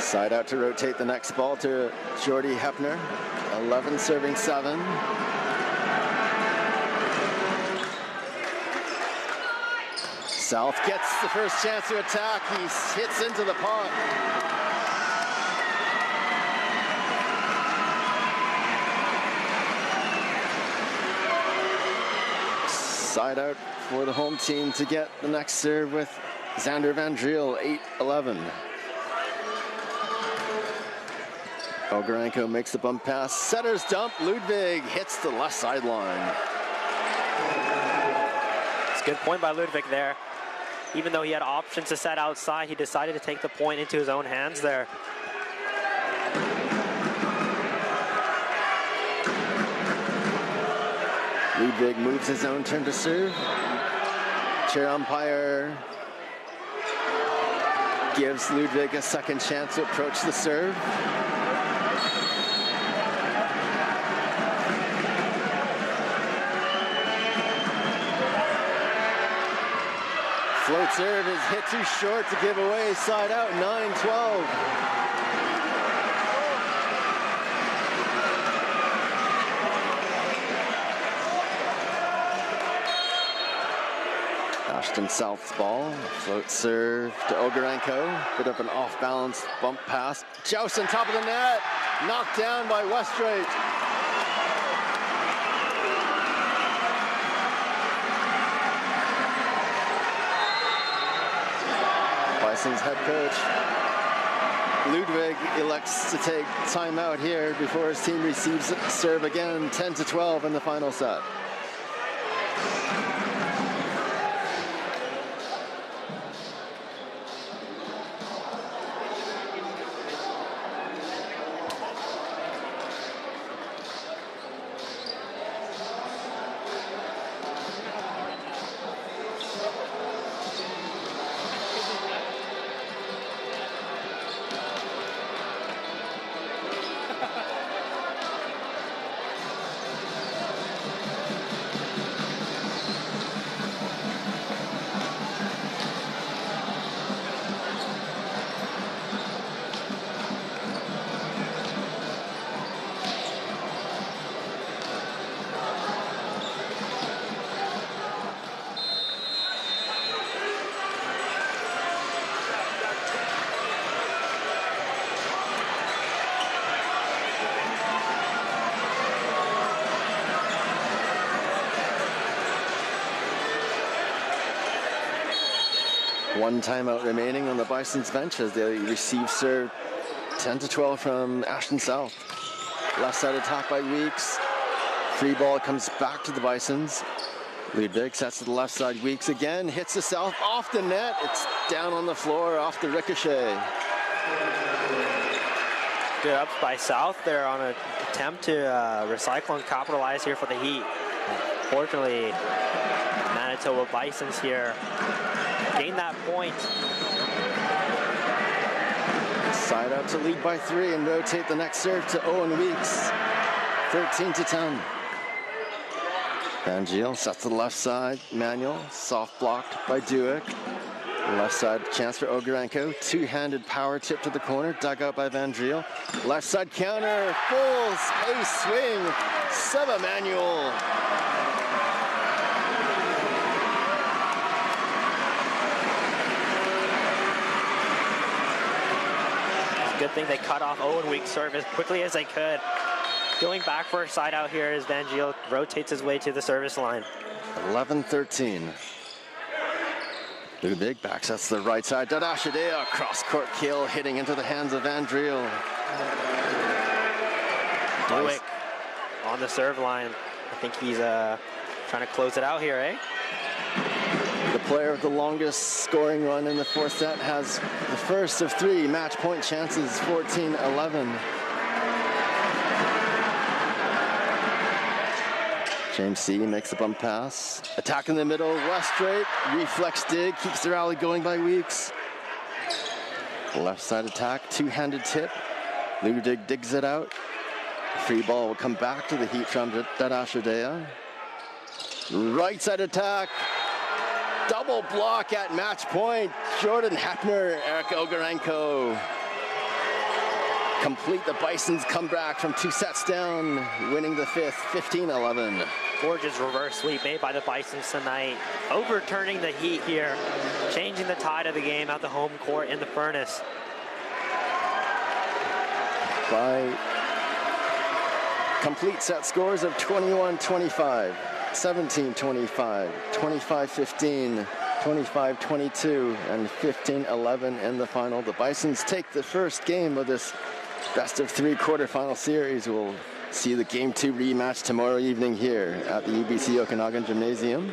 Side out to rotate the next ball to Jordy Hefner, 11 serving 7. South gets the first chance to attack. He hits into the pot. Side out for the home team to get the next serve with Xander Van Driel, 8-11. Olgarenko makes the bump pass. Setter's dump. Ludwig hits the left sideline. It's a good point by Ludwig there. Even though he had options to set outside, he decided to take the point into his own hands there. Ludwig moves his own turn to serve. Chair umpire gives Ludwig a second chance to approach the serve. Float serve is hit too short to give away. Side out, 9-12. Ashton South's ball. Float serve to Olgarenko. Bit of an off-balance bump pass. Joust on top of the net. Knocked down by Westrate. Bison's head coach Ludwig elects to take timeout here before his team receives serve again. 10-12 in the final set. One timeout remaining on the Bison's bench as they receive serve 10-12 from Ashton South. Left side attack by Weeks. Free ball comes back to the Bisons. Ludwig sets to the left side. Weeks again hits the south off the net. It's down on the floor off the ricochet. Good ups by South. They're on an attempt to recycle and capitalize here for the Heat. Fortunately, Manitoba Bisons here gain that point. Side out to lead by 3 and rotate the next serve to Owen Weeks. 13-10. Van Giel sets to the left side. Manuel, soft blocked by Duick. Left side chance for Ogarenko. Two-handed power tip to the corner, dug out by Van Giel. Left side counter, full space swing. Seba Manuel. Good thing they cut off Owen Weeks' serve as quickly as they could. Going back for a side out here as Van Giel rotates his way to the service line. 11-13. Ludwig back sets to the right side. Dadashadea cross-court kill hitting into the hands of Van Giel. Duick on the serve line. I think he's trying to close it out here, eh? The player with the longest scoring run in the fourth set has the first of 3 match point chances, 14-11. James C. makes the bump pass. Attack in the middle, West straight, reflex dig, keeps the rally going by Weeks. Left side attack, two-handed tip. Ludwig digs it out. Free ball will come back to the Heat from Dadashadea. Right side attack. Double block at match point. Jordan Hepner, Eric Ogarenko. Complete the Bison's comeback from 2 sets down, winning the 5th, 15-11. Gorgeous reverse sweep made by the Bisons tonight, overturning the Heat here, changing the tide of the game at the home court in the Furnace. By complete set scores of 21-25, 17-25, 25-15, 25-22, and 15-11 in the final. The Bisons take the first game of this best of 3 quarterfinal series. We'll see the Game 2 rematch tomorrow evening here at the UBCO Okanagan Gymnasium.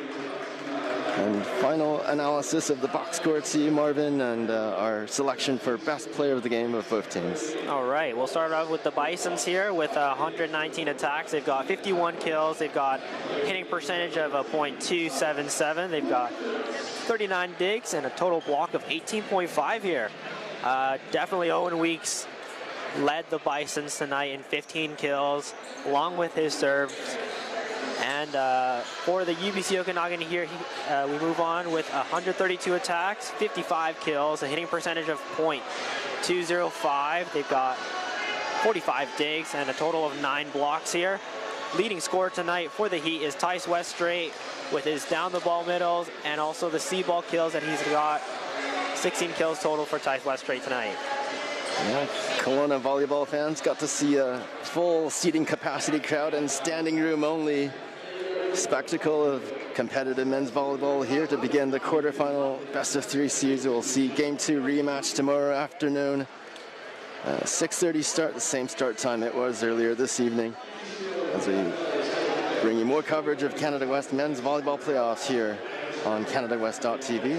And final analysis of the box score, see Marvin, and our selection for best player of the game of both teams. All right, we'll start out with the Bisons here with 119 attacks. They've got 51 kills. They've got hitting percentage of .277. They've got 39 digs and a total block of 18.5 here. Definitely Owen Weeks led the Bisons tonight in 15 kills, along with his serves. And for the UBC Okanagan here, we move on with 132 attacks, 55 kills, a hitting percentage of .205. They've got 45 digs and a total of 9 blocks here. Leading scorer tonight for the Heat is Tice Weststraight with his down the ball middles and also the C-ball kills that he's got. 16 kills total for Tice Weststraight tonight. Yeah, Kelowna volleyball fans got to see a full seating capacity crowd and standing room only spectacle of competitive men's volleyball here to begin the quarterfinal best of 3 series. We'll see Game 2 rematch tomorrow afternoon. 6:30 start, the same start time it was earlier this evening, as we bring you more coverage of Canada West men's volleyball playoffs here on CanadaWest.tv.